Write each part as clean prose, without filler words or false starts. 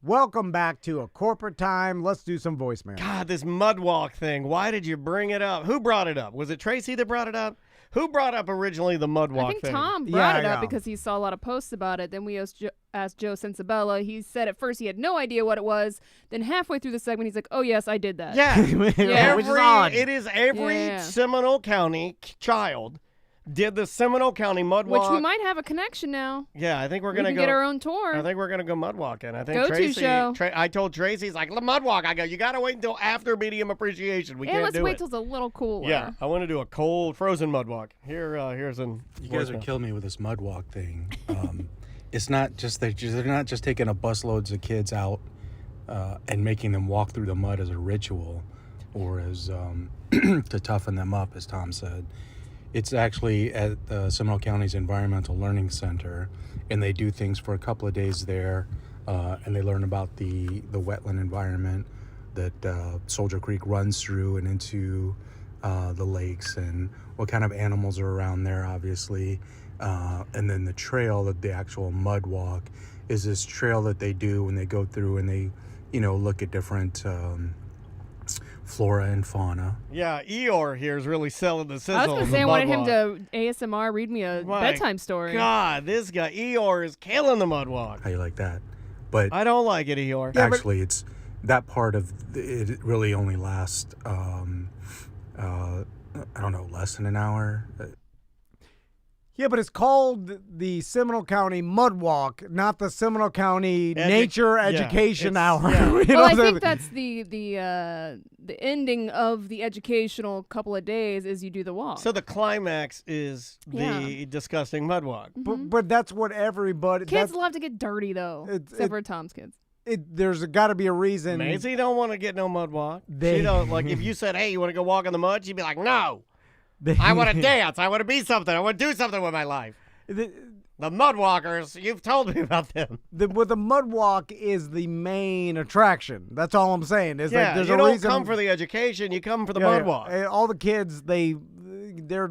Welcome back to A Corporate Time. Let's do some voicemail. God, this mud walk thing. Why did you bring it up? Who brought it up? Was it Tracy that brought it up? Who brought up originally the mud walk I think thing? Tom brought it up Yeah. because he saw a lot of posts about it. Then we asked Joe Sensabella. He said at first he had no idea what it was. Then halfway through the segment, he's like, "Oh yes, I did that." Yeah, Yeah. Which is odd. It is every Yeah. Seminole County child did the Seminole County mud Which walk. we might have a connection now. Yeah, I think we're We gonna can go. get our own tour. I think we're gonna go mud walking. I think Go-to Tracy. show. I told Tracy, he's like, mud walk. I go, you gotta wait until after medium appreciation. We and can't let's do wait it. till it's a little cooler. Yeah, I want to do a cold, frozen mud walk. Here's an. You guys would kill me with this mud walk thing. It's not just they're not just taking a busloads of kids out and making them walk through the mud as a ritual or as to toughen them up, as Tom said. It's actually at Seminole County's Environmental Learning Center, and they do things for a couple of days there, and they learn about the wetland environment that Soldier Creek runs through and into the lakes, and what kind of animals are around there, obviously. And then the trail, the actual mud walk, is this trail that they do when they go through and they, look at different flora and fauna. Yeah, Eeyore here is really selling the sizzle. I was going on to the say I mud wanted him walk. to ASMR read me a My bedtime story. God, this guy Eeyore is killing the mud walk. How you like that? But I don't like it, Eeyore. actually, it's that part of it really only lasts, I don't know, less than an hour. Yeah, but it's called the Seminole County Mud Walk, not the Seminole County Nature Education Hour. yeah. You know Well, what I I'm saying? think that's the ending of the educational couple of days is you do the walk. So the climax is the Yeah. disgusting mud walk. But that's what everybody. Kids that's, love to get dirty though, except for Tom's kids. there's got to be a reason. Maisie don't want to get no mud walk. They- She don't like if you said, "Hey, you want to go walk in the mud?" She'd be like, "No, They- I want to dance. I want to be something. I want to do something with my life." The mud walkers, you've told me about them. the mud walk is the main attraction. That's all I'm saying. Is Yeah, like there's you a don't reason. come for the education. You come for the Yeah, mud yeah. walk. All the kids, they're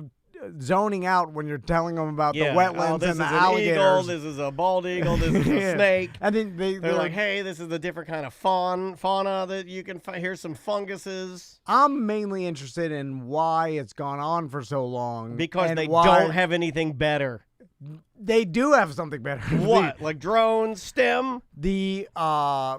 zoning out when you're telling them about Yeah. the wetlands Oh, this and the is an alligators. eagle. This is a bald eagle. This is a Yeah. snake. And then They're like, hey, this is the different kind of fauna that you can find. Here's some funguses. I'm mainly interested in why it's gone on for so long. Because and they why don't have anything better. They do have something better. What? Like drones, STEM? The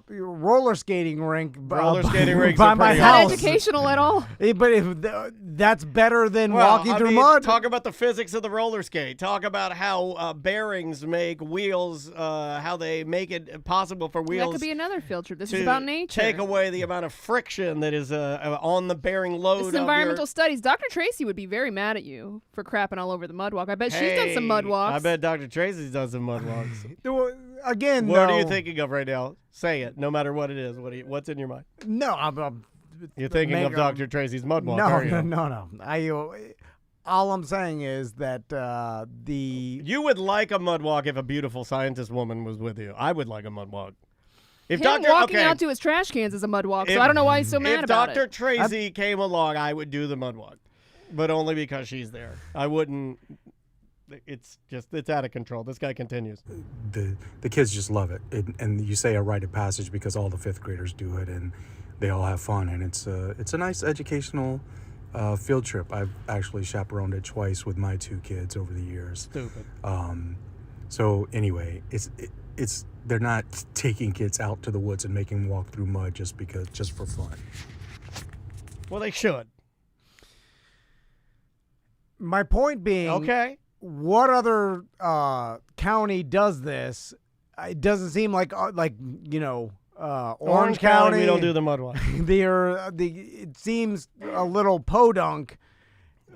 roller skating rink. Roller skating rinks by are my pretty Not house. educational at all. But that's better than walking through mud. Talk about the physics of the roller skate. Talk about how bearings make wheels, how they make it possible for That wheels could be another field trip. This is to about nature. take away the amount of friction that is on the bearing load. This is of environmental your... studies. Dr. Tracy would be very mad at you for crapping all over the mud walk. I bet she's done some mud Hey, walks. I bet Dr. Tracy's done some mud walks. Again, What are you though, thinking of right now? Say it, no matter what it is. What's in your mind? No, I'm You're thinking of Make- Dr. Tracy's mud walk, no, aren't you? no. All I'm saying is that the You would like a mud walk if a beautiful scientist woman was with you. I would like a mud walk. If Him Dr. walking okay, out to his trash cans is a mud walk, If- so I don't know why he's so mad if about Dr. it. Tracy came along, I would do the mud walk, but only because she's there. I wouldn't. It's out of control. This guy continues. The kids just love it. And you say a rite of passage because all the fifth graders do it and they all have fun, and it's a nice educational field trip. I've actually chaperoned it twice with my two kids over the years. Stupid. So anyway, it's they're not taking kids out to the woods and making them walk through mud just for fun. Well, they should. my point being, Okay. what other county does this? It doesn't seem like Orange County. We don't do the mud walk. It seems a little podunk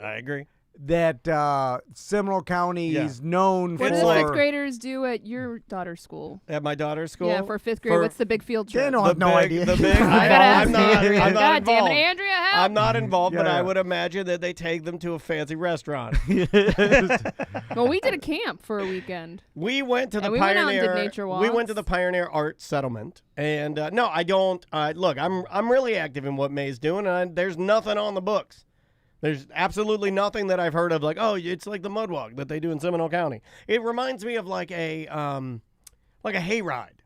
I agree. that Seminole County Yeah. is known What for. do the fifth graders do at your daughter's school? At my daughter's school. Yeah, for fifth grade, For- what's the big field They trip? don't have no big- idea. The big. I gotta I'm ask not. Andrea. I'm not God damn it, involved. Andrea, help! I'm not involved, but Yeah. I would imagine that they take them to a fancy restaurant. Well, we did a camp for a weekend. We went to the And we went out and Pioneer. did nature We went walks. to the Pioneer Art Settlement, and no, I don't. Look, I'm really active in what May's doing, and there's nothing on the books. There's absolutely nothing that I've heard of. Like, oh, it's like the mud walk that they do in Seminole County. It reminds me of like a hayride.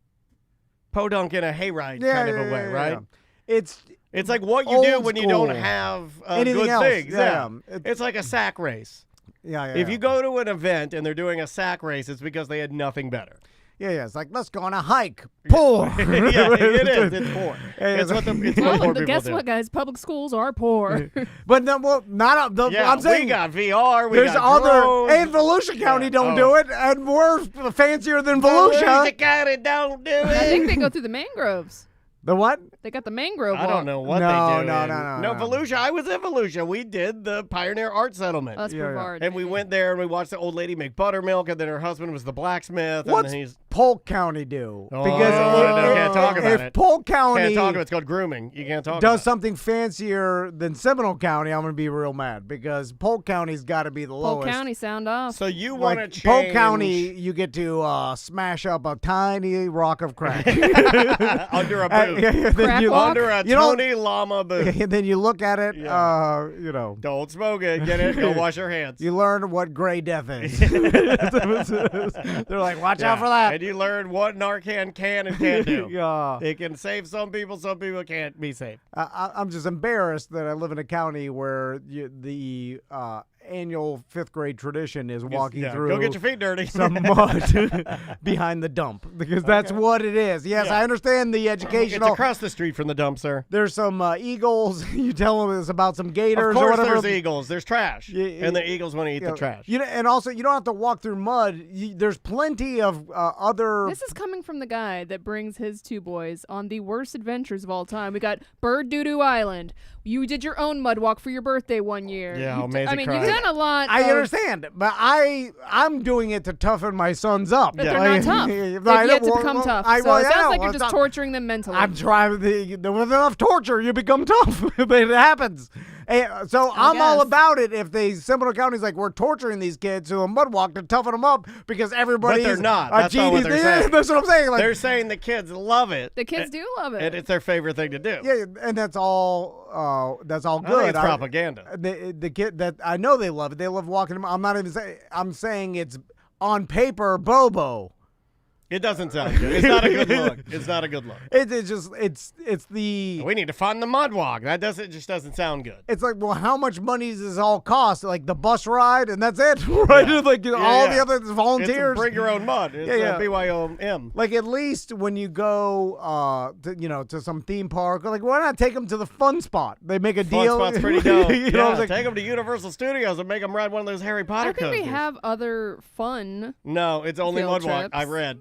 podunk in a hayride kind of a way, right? It's It's like what you old do when you don't school. have Anything good else. things. Yeah. It's like a sack race. yeah. If you go to an event and they're doing a sack race, it's because they had nothing better. Yeah, it's like, let's go on a hike. Poor. Yeah, it is. It's poor. Yeah, It's what the poor Well, people guess do. what, guys? Public schools are poor. But no, well, not the. Yeah, I'm saying we got VR. We there's got other. drones. And Volusia County don't do it, and we're fancier than Volusia Volusia. County don't do I think it. they go through the mangroves. The what? They got the mangrove I walk. don't know what No, they do. no, in- no, no. Volusia. I was in Volusia. We did the Pioneer Art Settlement. Oh, that's Yeah, yeah. Brevard. And we went there and we watched the old lady make buttermilk, and then her husband was the blacksmith. What's and he's Polk County do? Oh, I don't wanna know. Can't talk about if it. Polk County can't talk about. It's called grooming. You can't talk does about. something fancier than Seminole County, I'm gonna be real mad because Polk County's got to be the Polk lowest. County, sound off. So you want to Like change Polk County, you get to smash up a tiny rock of crack. under a And- boot, then Crack you, walk? under a You know- Tony Llama boot. and then you look at it, Yeah. you know, Don't smoke it. Get it. Go wash your hands. you learn what gray death is. They're like, watch out Yeah. for that. And you learn what Narcan can and can't do. Yeah. It can save some people can't be saved. I'm just embarrassed that I live in a county where the annual 5th grade tradition is walking Yeah, through Go get your feet dirty. some mud behind the dump because that's what it is. Yes, Yeah. I understand the It's educational. across the street from the dump, sir. There's some eagles. You tell them it's about some gators Of or course whatever. there's eagles. There's trash. Yeah, and the eagles want to eat You know, the trash. You know, and also you don't have to walk through mud. There's plenty of other. This is coming from the guy that brings his two boys on the worst adventures of all time. We got Bird Doo-Doo Island. You did your own mud walk for your birthday one year. Yeah, You amazing I mean, crime. you've done a lot. I of- understand, but I'm doing it to toughen my sons up. But they're not tough. They've yet to become tough. So it sounds like you're just torturing them mentally. I'm trying. With enough torture, you become tough. But it happens. So I'm all guess. about it. If the Seminole County's like we're torturing these kids who a mud walk to toughen them up because everybody. But they're not. That's not what they're saying. That's what I'm saying. Like, They're saying the kids love it. the kids do love it. And it's their favorite thing to do. yeah, and that's all. That's all I think good. it's propaganda. The kid that I know they love it. They love walking. I'm not even saying. I'm saying it's on paper, Bobo. It doesn't sound good. It's not a good look. It's not a good look. It's just it's the. We need to fund the mud walk. That just doesn't sound good. It's like, well, how much money does this all cost? Like the bus ride, and that's it, right? Yeah. Like Yeah, all yeah. the other It's volunteers. bring your own mud. It's Yeah. BYOM. Like at least when you go, to some theme park, like why not take them to the fun spot? They make a Fun deal. spot's pretty dope. You know, Yeah, it's like, take them to Universal Studios and make them ride one of those Harry Potter I think coasters. they have other fun. No, it's only field mud walk. trips. I read.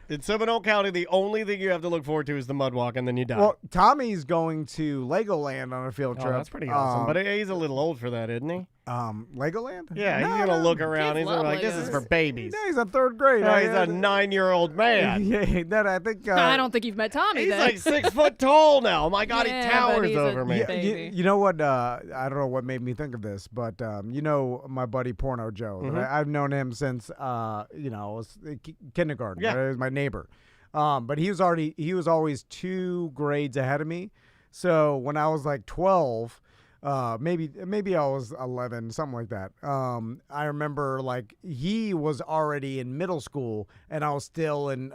In Seminole County, the only thing you have to look forward to is the mud walk, and then you die. well, Tommy's going to Legoland on a field Oh, trip. that's pretty awesome. But he's a little old for that, isn't he? Legoland? Yeah, No, he's gonna no. look around. Kids He's gonna be love like, "This is Legos. for babies." Yeah, he's in 3rd grade. No, he's a 9-year-old man. Yeah, that I think. I don't think you've met Tommy He's then. like 6 foot tall now. Oh my God, Yeah, he but towers he's a over me. big- You, baby. you know what? I don't know what made me think of this, but you know my buddy Porno Joe. Mm-hmm. I've known him since kindergarten. Yeah. He was my neighbor. But he was always 2 grades ahead of me. So when I was like 12, maybe I was 11, something like that. I remember like he was already in middle school and I was still in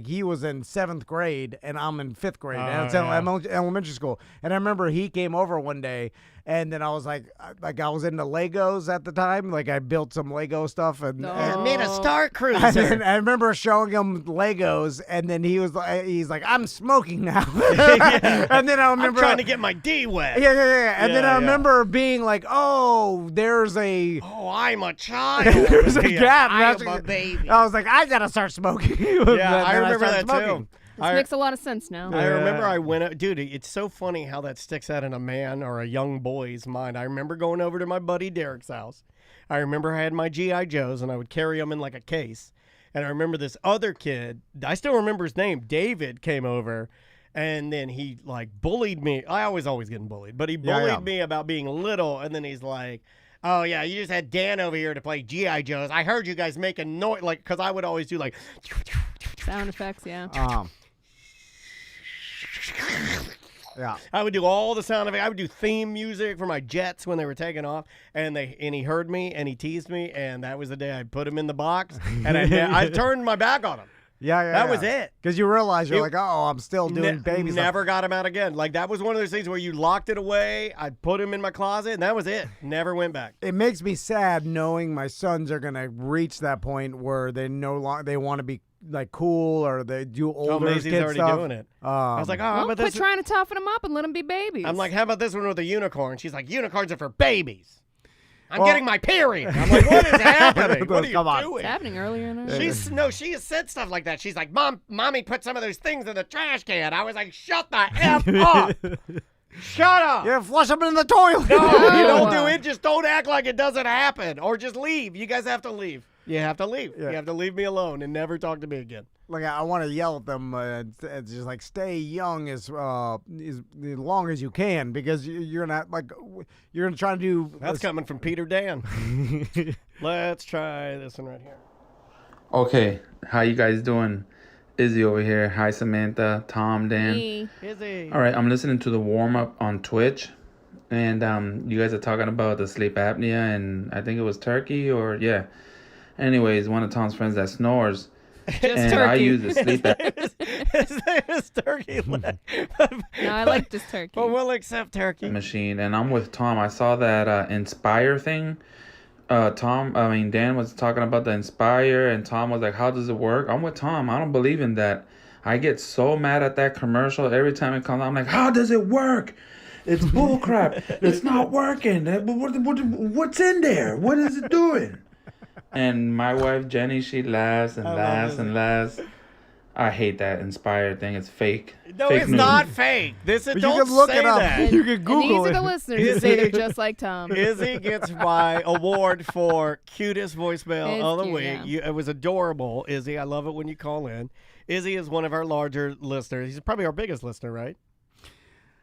he was in 7th grade and I'm in 5th grade. Oh, and it's yeah. elementary school. And I remember he came over one day and then I was like I was into Legos at the time. Like I built some Lego stuff and No. I made a Star and Cruiser. then I remember showing him Legos, and then he's like, "I'm smoking now." And then I I'm remember trying to get my D wet. yeah. And then Yeah, I yeah. remember being like, "Oh, there's a Oh, I'm a child. there's a Yeah, gap." I'm That's- a baby. I was like, "I gotta start smoking." Yeah, I remember started that smoking. too. This I- makes a lot of sense now. I remember I went out, dude, it's so funny how that sticks out in a man or a young boy's mind. I remember going over to my buddy Derek's house. I remember I had my G.I. Joes and I would carry them in like a case. And I remember this other kid, I still remember his name, David, came over and then he like bullied me. I always getting bullied, but he bullied me about being little. And then he's like, "Oh yeah, you just had Dan over here to play G.I. Joes. I heard you guys making noise," like, because I would always do like, Sound effects, yeah. Yeah. I would do all the sound effects. I would do theme music for my jets when they were taking off, and he heard me and he teased me, and that was the day I put him in the box, and I turned my back on him. Yeah, That was it. Because you realize you're It- like, oh, I'm still doing baby stuff. Never got him out again. Like, that was one of those things where you locked it away. I put him in my closet, and that was it. Never went back. It makes me sad knowing my sons are gonna reach that point where they no longer they want to be like cool or they do older Maisie's kid already stuff. doing it. I was like, oh, how Well, about quit this? trying to toughen them up and let them be babies. I'm like, how about this one with a unicorn? She's like, unicorns are for babies. I'm Well- getting my period. I'm like, what is happening? What are you Come on. doing? it's happening earlier in our She has said stuff like that. She's like, Mommy put some of those things in the trash can. I was like, shut the F up. Shut up. Yeah, flush them in the toilet. No, you don't No. do it. Just don't act like it doesn't happen. Or just leave. You guys have to leave. You have to leave. Yeah. You have to leave me alone and never talk to me again. Like I want to yell at them, it's just like stay young as long as you can because you're not like you're gonna try to do. That's coming from Peter Dan. Let's try this one right here. Okay, how you guys doing? Izzy over here. Hi, Samantha, Tom, Dan. Me. Izzy. All right, I'm listening to the warm up on Twitch, and you guys are talking about the sleep apnea, and I think it was turkey or yeah. Anyways, one of Tom's friends that snores, Just and turkey. I use the sleep apnea. His name is Turkey Leg. No, I like this turkey. But we'll accept turkey. machine, and I'm with Tom. I saw that Inspire thing. Dan was talking about the Inspire, and Tom was like, "How does it work?" I'm with Tom. I don't believe in that. I get so mad at that commercial every time it comes out. I'm like, "How does it work? It's bullcrap. It's not working. What's in there? What is it doing?" And my wife Jenny, she laughs and laughs and laughs. I hate that Inspire thing. It's fake. No, Fake it's news. not fake. This is You don't can look say it up. that. You can Google and these it. are the listeners who say they're just like Tom. Izzy gets my award for cutest voicemail It's of the cute, week. yeah. It was adorable, Izzy. I love it when you call in. Izzy is one of our larger listeners. He's probably our biggest listener, right?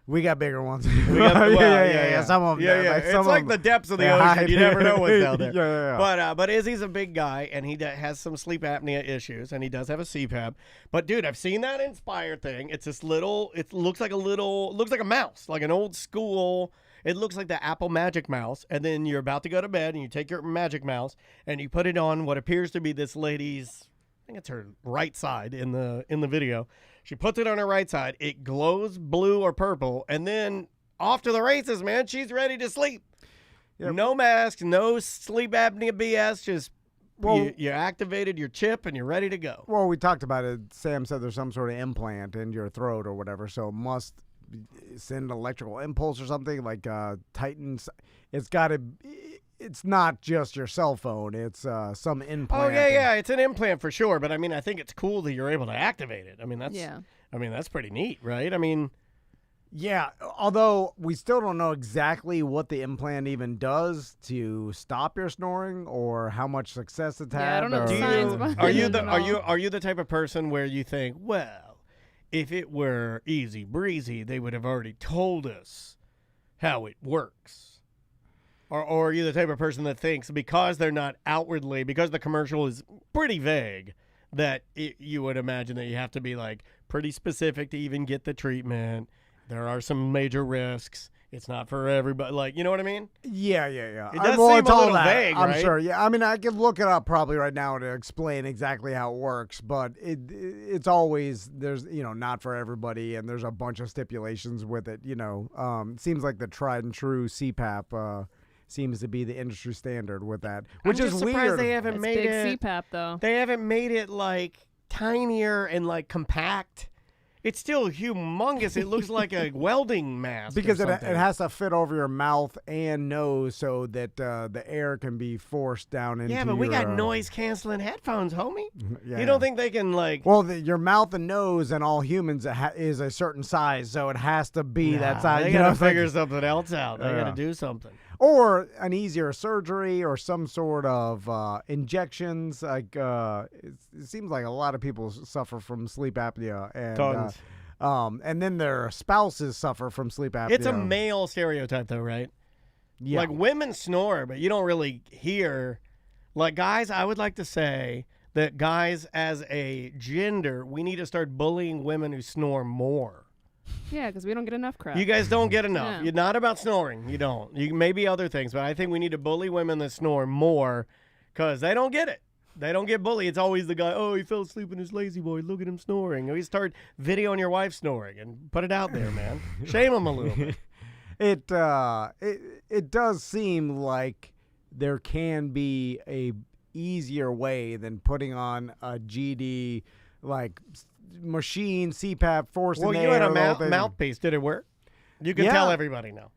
We got bigger ones. yeah. Some of them. Yeah. Like, It's some like of the them, depths of the they ocean. hide. You never know what's down there. Yeah. But Izzy's a big guy, and he has some sleep apnea issues, and he does have a CPAP. But dude, I've seen that Inspire thing. It's this little. It looks like a mouse, like an old school. It looks like the Apple Magic Mouse, and then you're about to go to bed, and you take your Magic Mouse, and you put it on what appears to be this lady's. I think it's her right side in the video. She puts it on her right side. It glows blue or purple, and then off to the races, man. She's ready to sleep. Yep. No mask, no sleep apnea BS. Just Well- you activated your chip and you're ready to go. Well, we talked about it. Sam said there's some sort of implant in your throat or whatever, so it must send an electrical impulse or something like Titans. It's got to. It's not just your cell phone. It's some implant. Oh yeah. It's an implant for sure. But I mean, I think it's cool that you're able to activate it. I mean, that's pretty neat, right? I mean, Yeah, although we still don't know exactly what the implant even does to stop your snoring or how much success it's had. Yeah, I don't know or- the science behind are you it the at are all. you are you the type of person where you think, well, if it were easy breezy, they would have already told us how it works? Or are you the type of person that thinks because they're not outwardly, because the commercial is pretty vague, that you would imagine that you have to be like pretty specific to even get the treatment? There are some major risks. It's not for everybody. Like, you know what I mean? Yeah. It does Well, seem it's a all little that, vague, I'm right? sure. Yeah, I mean, I could look it up probably right now to explain exactly how it works, but it's always there's not for everybody, and there's a bunch of stipulations with it. It seems like the tried and true CPAP seems to be the industry standard with that, which I'm is just surprised weird. they haven't It's made big it. CPAP though. They haven't made it like tinier and like compact. It's still humongous. It looks like a welding mask. Because or it something. has to fit over your mouth and nose so that the air can be forced down into Yeah, but we your, got noise canceling headphones, homie. Yeah. You don't think they can like? Well, your mouth and nose and all humans is a certain size, so it has to be that size. They you know, gotta it's like- figure something else out. They Yeah. gotta do something. or an easier surgery or some sort of injections. Like it seems like a lot of people suffer from sleep apnea, and Tons. and then their spouses suffer from sleep apnea. It's a male stereotype, though, right? Yeah. Like women snore, but you don't really hear. Like guys, I would like to say that guys, as a gender, we need to start bullying women who snore more. Yeah, because we don't get enough crap. You guys don't get enough. Yeah. You're not about snoring. You don't. You maybe other things, but I think we need to bully women that snore more because they don't get it. They don't get bullied. It's always the guy, oh, he fell asleep in his lazy boy. Look at him snoring. Or you start videoing your wife snoring and put it out there, man. Shame him a little bit. It does seem like there can be a easier way than putting on a GD like machine CPAP force in Well, the you air. had a the whole thing. mouthpiece. Did it work? You can Yeah. tell everybody now.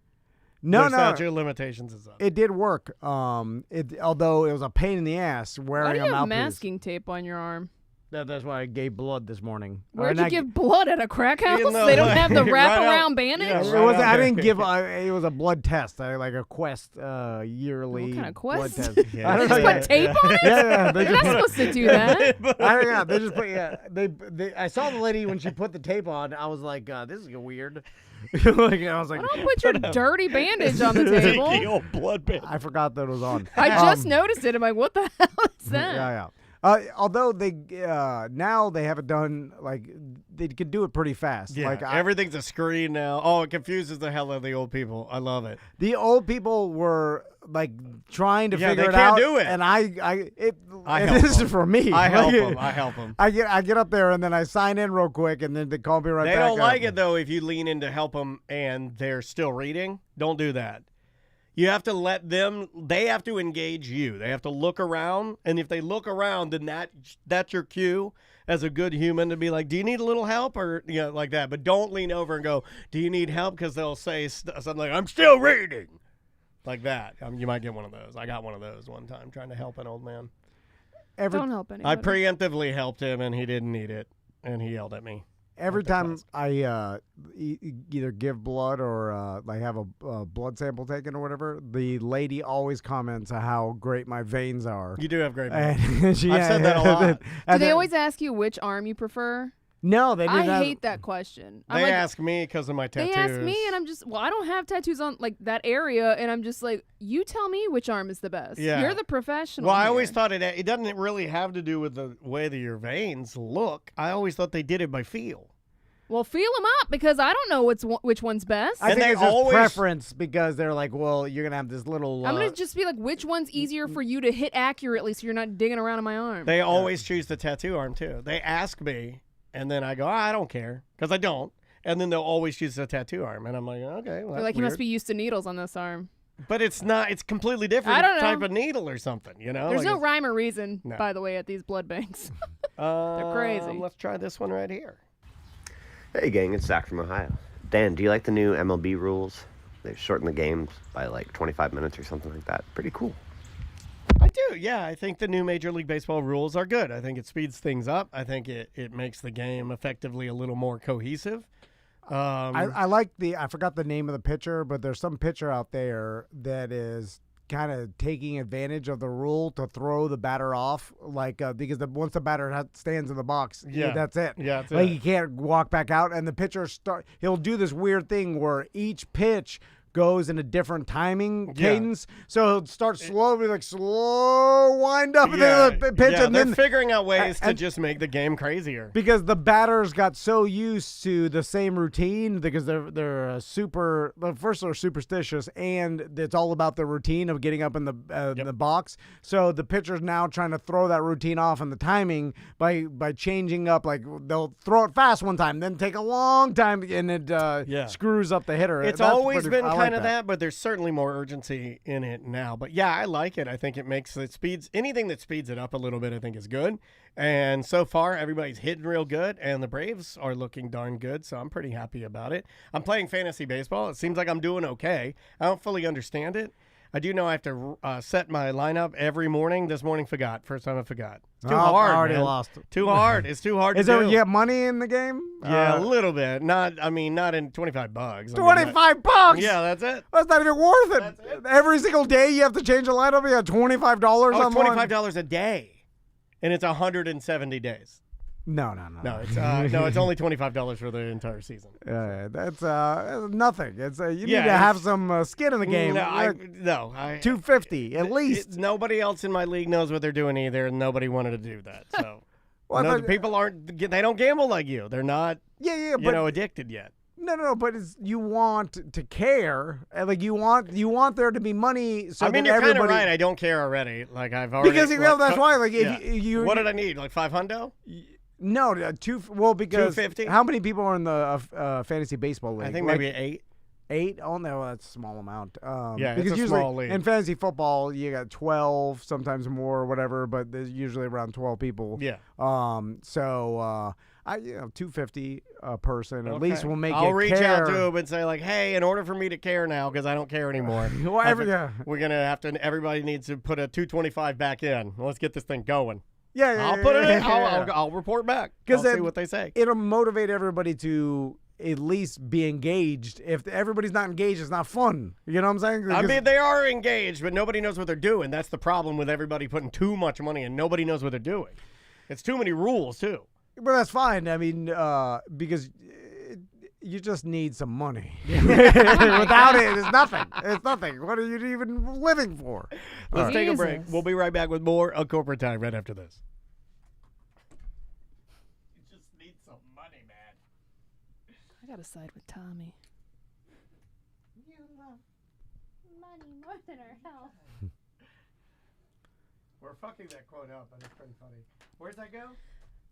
No, The no, statute of limitations is up. it did work. Although it was a pain in the ass Why wearing do you a have mouthpiece. masking tape on your arm? That's why I gave blood this morning. Where'd And you I- give blood at a crack house? know, They don't like, have the right wraparound out- bandage? yeah, It right was. out I there. didn't give. It was a blood test. Like a Quest yearly What kind of blood Quest? test. Yeah. I don't Just know. put Yeah, tape on it? yeah. They You're just not supposed to do that. I don't know. They just put. Yeah. They. I saw the lady when she put the tape on. I was like, this is weird. Like I was like, Don't put your dirty bandage on the table. The old blood band. I forgot that it was on. I just noticed it. I'm like, what the hell is that? Yeah. Although they now they have it done like they could do it pretty fast. Yeah, Like everything's a screen now. Oh, it confuses the hell out of the old people. I love it. the old people were like trying to Yeah, figure they it can't out, do it. and I and help this is them. for me. I help Like, them. I help them. I get up there and then I sign in real quick, and then they call me right They back. don't up. like it, though, if you lean in to help them and they're still reading. Don't do that. You have to let them, they have to engage you. They have to look around, and if they look around, then that's your cue as a good human to be like, do you need a little help, or like that. But don't lean over and go, do you need help, because they'll say something like, I'm still reading, like that. You might get one of those. I got one of those one time trying to help an old man. Don't help I anybody. preemptively helped him, and he didn't need it, and he yelled at me. Every Like the time class. I either give blood or like have a blood sample taken or whatever, the lady always comments on how great my veins are. You do have great man. And she, I've said that a lot. Do they always ask you which arm you prefer? No, they didn't. I hate that question. I'm They like, ask me because of my they tattoos. ask me, and I'm just, well, I don't have tattoos on like that area, and I'm just like, you tell me which arm is the best. Yeah. You're the professional. Well, I always here. thought it doesn't really have to do with the way that your veins look. I always thought they did it by feel. Well, feel them up because I don't know which one's best. I And think they it's just always- preference because they're like, well, you're gonna have this little. I'm gonna just be like, which one's easier for you to hit accurately, so you're not digging around in my arm. They always choose the tattoo arm too. They ask me, and then I go, I don't care, because I don't. And then they'll always choose the tattoo arm, and I'm like, okay, well, They're that's like, you must weird. be used to needles on this arm. But it's not. It's completely different I don't type know. of needle or something. There's like no it's- rhyme or reason, No. by the way, at these blood banks. They're crazy. Let's try this one right here. Hey gang, it's Zach from Ohio. Dan, do you like the new MLB rules? They've shortened the games by like 25 minutes or something like that. Pretty cool. I do, yeah. I think the new Major League Baseball rules are good. I think it speeds things up. I think it makes the game effectively a little more cohesive. I like I forgot the name of the pitcher, but there's some pitcher out there that is kind of taking advantage of the rule to throw the batter off, like because once the batter stands in the box, Yeah. that's it. Yeah, that's like it. he can't walk back out, and the pitcher he'll do this weird thing where each pitch goes in a different timing cadence, so he'll start slowly, like slow wind up, and then the pitch, yeah, and they're then figuring out ways to and- just make the game crazier. because the batters got so used to the same routine because they're super. Well, first they're superstitious, and it's all about the routine of getting up in the box. So the pitcher's now trying to throw that routine off and the timing by changing up. Like they'll throw it fast one time, then take a long time, and it screws up the hitter. It's That's always pretty- been I like kind of that, but there's certainly more urgency in it now. But yeah, I like it. I think it makes it speeds anything that speeds it up a little bit. I think is good. And so far, everybody's hitting real good, and the Braves are looking darn good. So I'm pretty happy about it. I'm playing fantasy baseball. It seems like I'm doing okay. I don't fully understand it. I do know I have to set my lineup every morning. This morning, forgot. First time I forgot. It's too Oh, hard. I already man. lost. Too hard. It's too hard Is to there do. you have money in the game? Yeah, a little bit. Not in $25. I mean, $25. yeah, that's it. That's not even worth it. That's it. Every single day you have to change a lineup. You have $25 Oh, on it's one. $25 a day, and it's 170 days. No. No, it's no, it's only $25 for the entire season. That's nothing. It's you Yeah, need to have it's- some skin in the game. No, Like, I $250 at least. nobody else in my league knows what they're doing either, and nobody wanted to do that. So Well, I no, thought- the people aren't. They don't gamble like you. They're not, yeah, but addicted yet. No, but you want to care, and like you want there to be money. So I mean, that you're kind of everybody, right. I don't care already. Like I've already because that's why. Like if you what did I need? Like $500? no because 250? how many people are in the fantasy baseball league? I think Like, maybe 8. 8? Oh no, that's a small amount. Yeah, because it's a usually small league. in fantasy football you got 12, sometimes more, or whatever. But there's usually around 12 people. Yeah. So I 250 a person at least will make I'll you reach care. out to him and say like, hey, in order for me to care now, because I don't care anymore. We're gonna have to. Everybody needs to put a 225 back in. Let's get this thing going. Yeah, I'll put it in. yeah. I'll report back. Because I'll see what they say. It'll motivate everybody to at least be engaged. If everybody's not engaged, it's not fun. You know what I'm saying? I mean, they are engaged, but nobody knows what they're doing. That's the problem with everybody putting too much money in. Nobody knows what they're doing. It's too many rules, too. But that's fine. I mean, because you just need some money. Without it, it's nothing. It's nothing. What are you even living for? Let's take a break. Jesus. We'll be right back with more of Corporate Time right after this. You just need some money, man. I gotta side with Tommy. You love money more than our health. We're fucking that quote up, but it's pretty funny. Where's that go?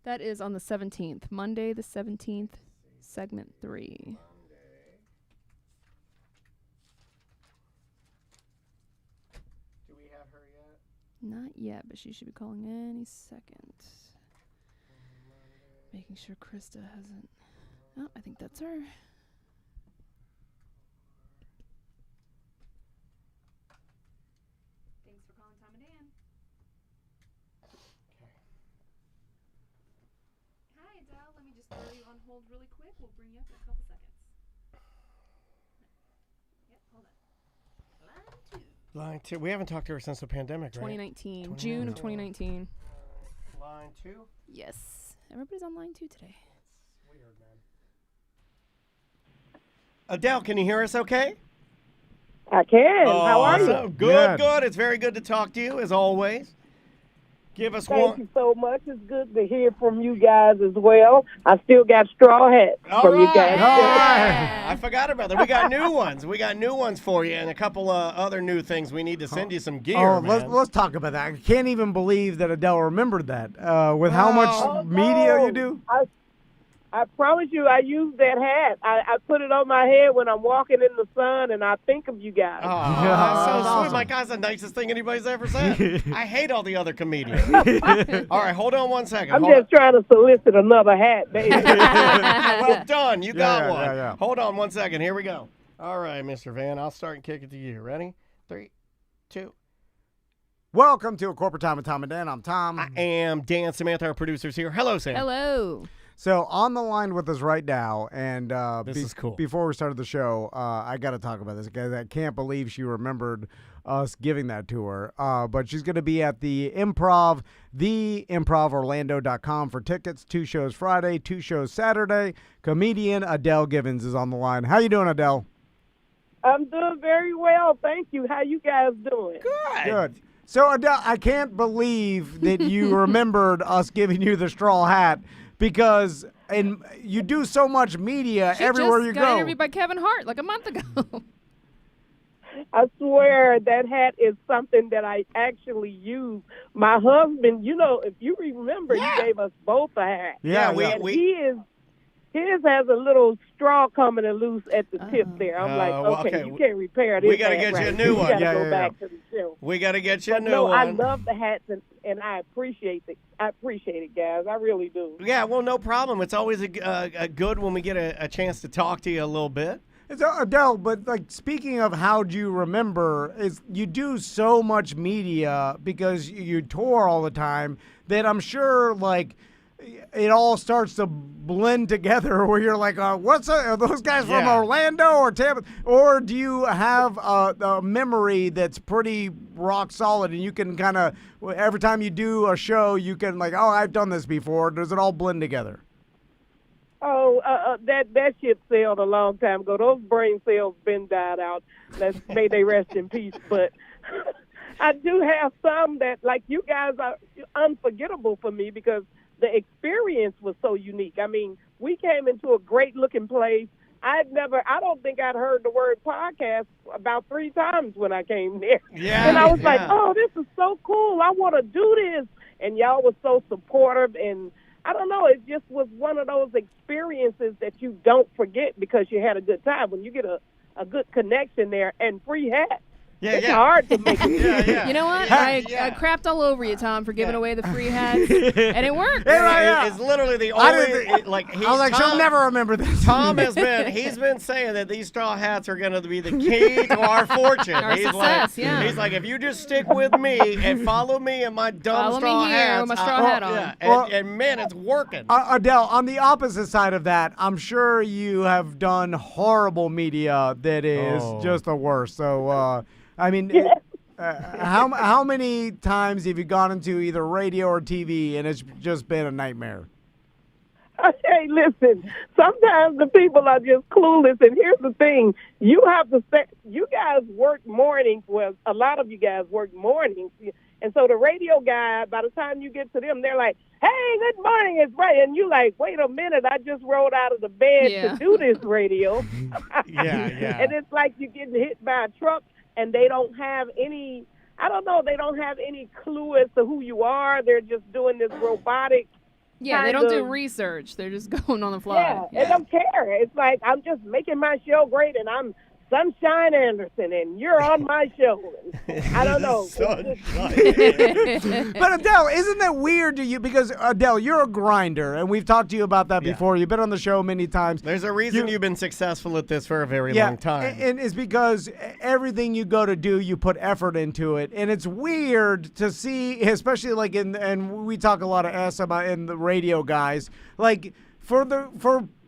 That is on the 17th, Monday the 17th, segment 3. Do we have her yet? Not yet, but she should be calling any second. Making sure Krista hasn't. Oh, I think that's her. Thanks for calling Tom and Dan. Hi, Adele. Let me just throw you on hold really quick. We'll bring you up in a couple seconds. Yep, hold on. Line 2. We haven't talked to her since the pandemic, right? 2019. June of 2019. Line 2. Yes. Everybody's on line 2 today. Weird, man. Adele, can you hear us okay? I can. How are you? Awesome. Good. It's very good to talk to you, as always. Give us Thank one. you so much. It's good to hear from you guys as well. I still got straw hats All from you right. guys. Yeah. I forgot about that. We got new ones. We got new ones for you and a couple of other new things. We need to send you some gear, man. Let's talk about that. I can't even believe that Adele remembered that. With how much media you do. I promise you, I use that hat. I put it on my head when I'm walking in the sun, and I think of you guys. Oh, Yeah, that's so that's sweet. awesome. My guy's the nicest thing anybody's ever said. I hate all the other comedians. All right, hold on one second. I'm Hold just trying to solicit another hat, baby. well done. You got one. yeah. Hold on one second. Here we go. All right, Mr. Van. I'll start and kick it to you. Ready? 3, 2. Welcome to A Corporate Time with Tom and Dan. I'm Tom. I am Dan. Samantha, our producer's here. Hello, Sam. Hello. So on the line with us right now, and This is cool. Before we started the show, I got to talk about this guy. I can't believe she remembered us giving that to her. But she's going to be at the Improv, theimprovorlando.com for tickets. 2 shows Friday, 2 shows Saturday. Comedian Adele Givens is on the line. How you doing, Adele? I'm doing very well. Thank you. How you guys doing? Good. So Adele, I can't believe that you remembered us giving you the straw hat. Because you do so much media She everywhere just you got go. interviewed by Kevin Hart like a month ago. I swear that hat is something that I actually use. My husband, if you remember, he gave us both a hat. Yeah, And his has a little straw coming loose at the tip there. I'm like, well, okay, okay, you can't repair this. we gotta hat get you a right. new one. You gotta Yeah, go yeah, back to the show. We got to get you a But new no, one. I love the hats and I appreciate it. I appreciate it, guys. I really do. Yeah, well, no problem. It's always a good when we get a chance to talk to you a little bit. It's Adele, but like speaking of how do you remember, is you do so much media because you tour all the time that I'm sure like it all starts to blend together where you're like, are those guys from Yeah. Orlando or Tampa? Or do you have a memory that's pretty rock solid and you can kind of, every time you do a show, you can like, oh, I've done this before. Does it all blend together? Oh, that ship sailed a long time ago. Those brain cells been died out. May they rest in peace. But I do have some that, like you guys, are unforgettable for me because the experience was so unique. I mean, we came into a great-looking place. I don't think I'd heard the word podcast about 3 times when I came there. Yeah, And I was like, yeah. oh, this is so cool. I want to do this. And y'all was so supportive. And I don't know, it just was one of those experiences that you don't forget because you had a good time. When you get a good connection there and free hats. Yeah, It's yeah. hard to make it. Yeah, yeah. You know what? Yeah. I crapped all over you, Tom, for giving Yeah. away the free hats, and it worked. Yeah. It's literally the I only didn't think- like I was like, Tom, she'll never remember this. Tom he's been saying that these straw hats are going to be the key to our fortune. Our he's success, like, yeah. He's like, if you just stick with me and follow me and my dumb Follow me straw here hats, with my straw hat on. Yeah, Well- and man, it's working. Adele, on the opposite side of that, I'm sure you have done horrible media that is just the worst. So, I mean, how many times have you gone into either radio or TV and it's just been a nightmare? Hey, listen, sometimes the people are just clueless. And here's the thing. You have to say, you guys work mornings. Well, a lot of you guys work mornings. And so the radio guy, by the time you get to them, they're like, hey, good morning, it's Ray. And you like, wait a minute, I just rolled out of the bed to do this radio. Yeah. And it's like you're getting hit by a truck and they don't have any, I don't know, they don't have any clue as to who you are. They're just doing this robotic. Yeah, they kind don't do of- research. They're just going on the fly. Yeah, they don't care. It's like, I'm just making my show great and I'm Sunshine Anderson and you're on my show. I don't know. But Adele, isn't that weird to you? Because Adele, you're a grinder, and we've talked to you about that before. You've been on the show many times. There's a reason you've been successful at this for a very Yeah, long time. and it's because everything you go to do, you put effort into it, and it's weird to see, especially like and we talk a lot of S about in the radio guys, like for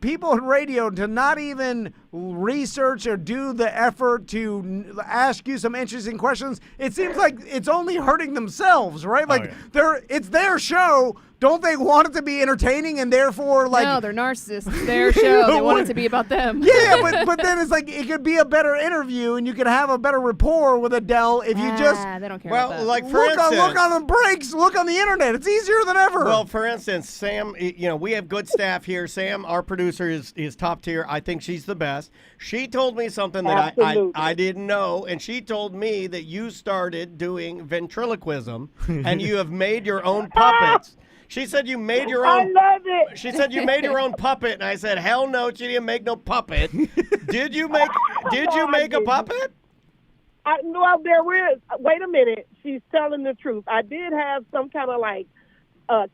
people in radio to not even research or do the effort to ask you some interesting questions. It seems like it's only hurting themselves, right? Like it's their show. Don't they want it to be entertaining and therefore like no, they're narcissists. It's their show. They want it to be about them. Yeah, but then it's like it could be a better interview and you could have a better rapport with Adele if you just they don't care well, about that. like for look instance, on the breaks, look on the internet. It's easier than ever. Well, for instance, Sam, we have good staff here. Sam, our producer, is top tier. I think she's the best. She told me something that I didn't know, and she told me that you started doing ventriloquism and you have made your own puppets. She said you made your own. I love it. She said you made your own puppet, and I said, hell no, she didn't make no puppet. Did you make a puppet? Well, there is. Wait a minute. She's telling the truth. I did have some kind of like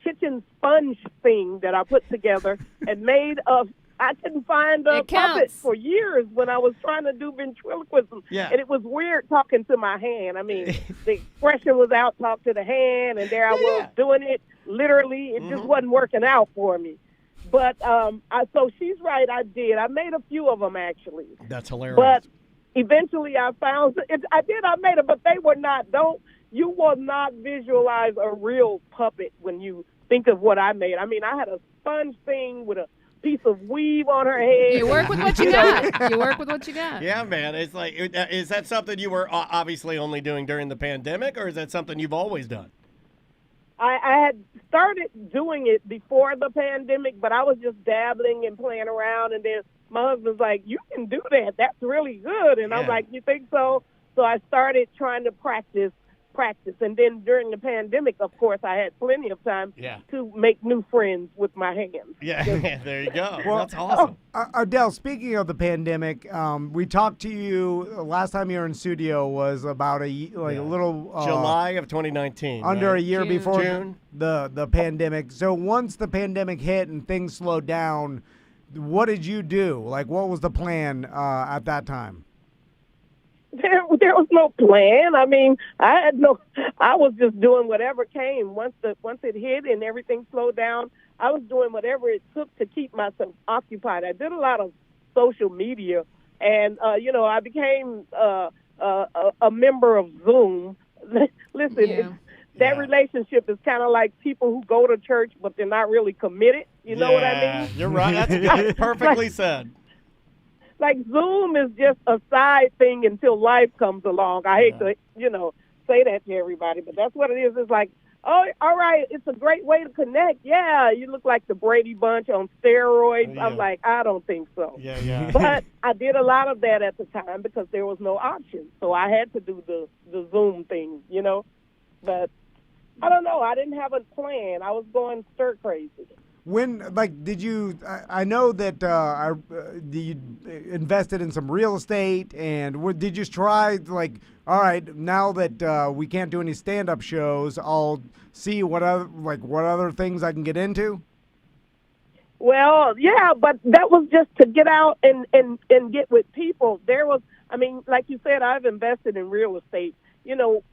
kitchen sponge thing that I put together and made of. I couldn't find a puppet for years when I was trying to do ventriloquism. Yeah. And it was weird talking to my hand. I mean, the expression was out, talk to the hand, and there I was doing it literally. It just wasn't working out for me. But so she's right, I did. I made a few of them, actually. That's hilarious. But eventually I found it. I made them, but they were not. You will not visualize a real puppet when you think of what I made. I mean, I had a sponge thing with a piece of weave on her head. You work with what you got. You work with what you got. Yeah, man. It's like, is that something you were obviously only doing during the pandemic, or is that something you've always done? I had started doing it before the pandemic, but I was just dabbling and playing around. And then my husband's like, you can do that. That's really good. And I'm like, you think so? So I started trying to practice. And then during the pandemic, of course, I had plenty of time to make new friends with my hands. Yeah, there you go. Well, that's awesome. Adele, speaking of the pandemic, we talked to you last time you were in studio was about a little July of 2019. under right? a year June. before June. the pandemic. So once the pandemic hit and things slowed down, what did you do? Like, what was the plan at that time? There was no plan. I mean, I was just doing whatever came. Once it hit and everything slowed down, I was doing whatever it took to keep myself occupied. I did a lot of social media, and I became a member of Zoom. Listen, that relationship is kind of like people who go to church but they're not really committed. You know what I mean? You're right. That's perfectly said. Like Zoom is just a side thing until life comes along. I hate to, say that to everybody, but that's what it is. It's like Oh, all right. It's a great way to connect. Yeah, you look like the Brady Bunch on steroids. Yeah. I'm like, I don't think so. Yeah. But I did a lot of that at the time because there was no option. So I had to do the Zoom thing, you know. But I don't know. I didn't have a plan. I was going stir crazy. When, like, did you? I know that you invested in some real estate, and did you try like, all right, now that we can't do any stand-up shows, I'll see what other things I can get into. Well, yeah, but that was just to get out and get with people. There was, I mean, like you said, I've invested in real estate. You know,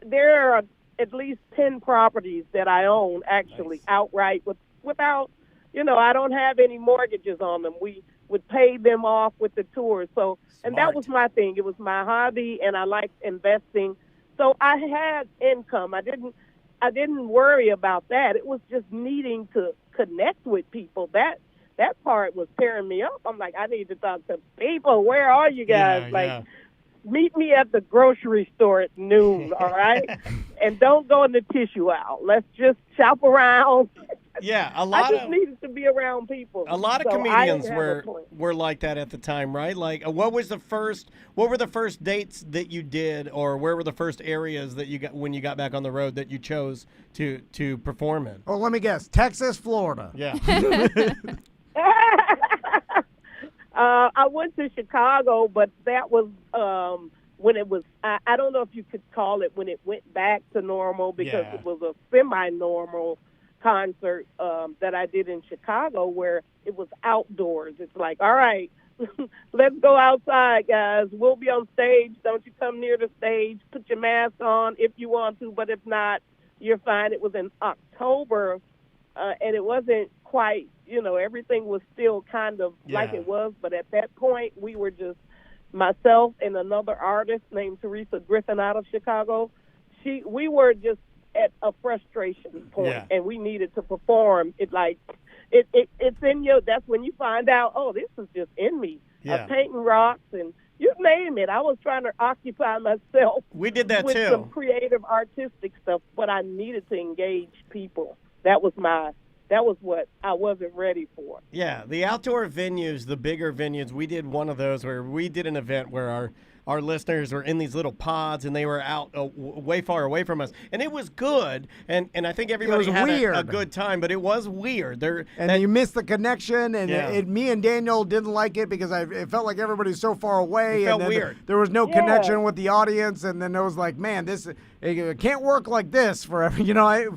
there are at least 10 properties that I own actually outright without, you know, I don't have any mortgages on them. We would pay them off with the tours. So, and that was my thing. It was my hobby, and I liked investing. So I had income. I didn't worry about that. It was just needing to connect with people. That part was tearing me up. I'm like, I need to talk to people. Where are you guys? Meet me at the grocery store at noon, all right? And don't go in the tissue aisle. Let's just shop around. Yeah, I just needed to be around people. A lot of So comedians I didn't have a plan. were like that at the time, right? Like, what were the first dates that you did, or where were the first areas that you got when you got back on the road that you chose to perform in? Oh, let me guess, Texas, Florida. Yeah. I went to Chicago, but that was when it was, I don't know if you could call it when it went back to normal because Yeah. it was a semi-normal concert that I did in Chicago where it was outdoors. It's like, all right, let's go outside, guys. We'll be on stage. Don't you come near the stage. Put your mask on if you want to, but if not, you're fine. It was in October, and it wasn't quite, you know, everything was still kind of like Yeah. it was. But at that point, we were just myself and another artist named Teresa Griffin out of Chicago. We were just at a frustration point, Yeah. and we needed to perform. It's in you. That's when you find out, oh, this is just in me. Yeah. Painting rocks and you name it. I was trying to occupy myself We did that with too. some creative, artistic stuff, but I needed to engage people. That was what I wasn't ready for. Yeah, the outdoor venues, the bigger venues, we did one of those where we did an event where our listeners were in these little pods and they were out way far away from us. And it was good, and I think everybody was had weird. a good time, but it was weird. And you missed the connection, and Yeah. me and Daniel didn't like it because it felt like everybody's so far away. It felt and then weird. There was no Yeah. connection with the audience, and then it was like, man, it can't work like this forever. You know, it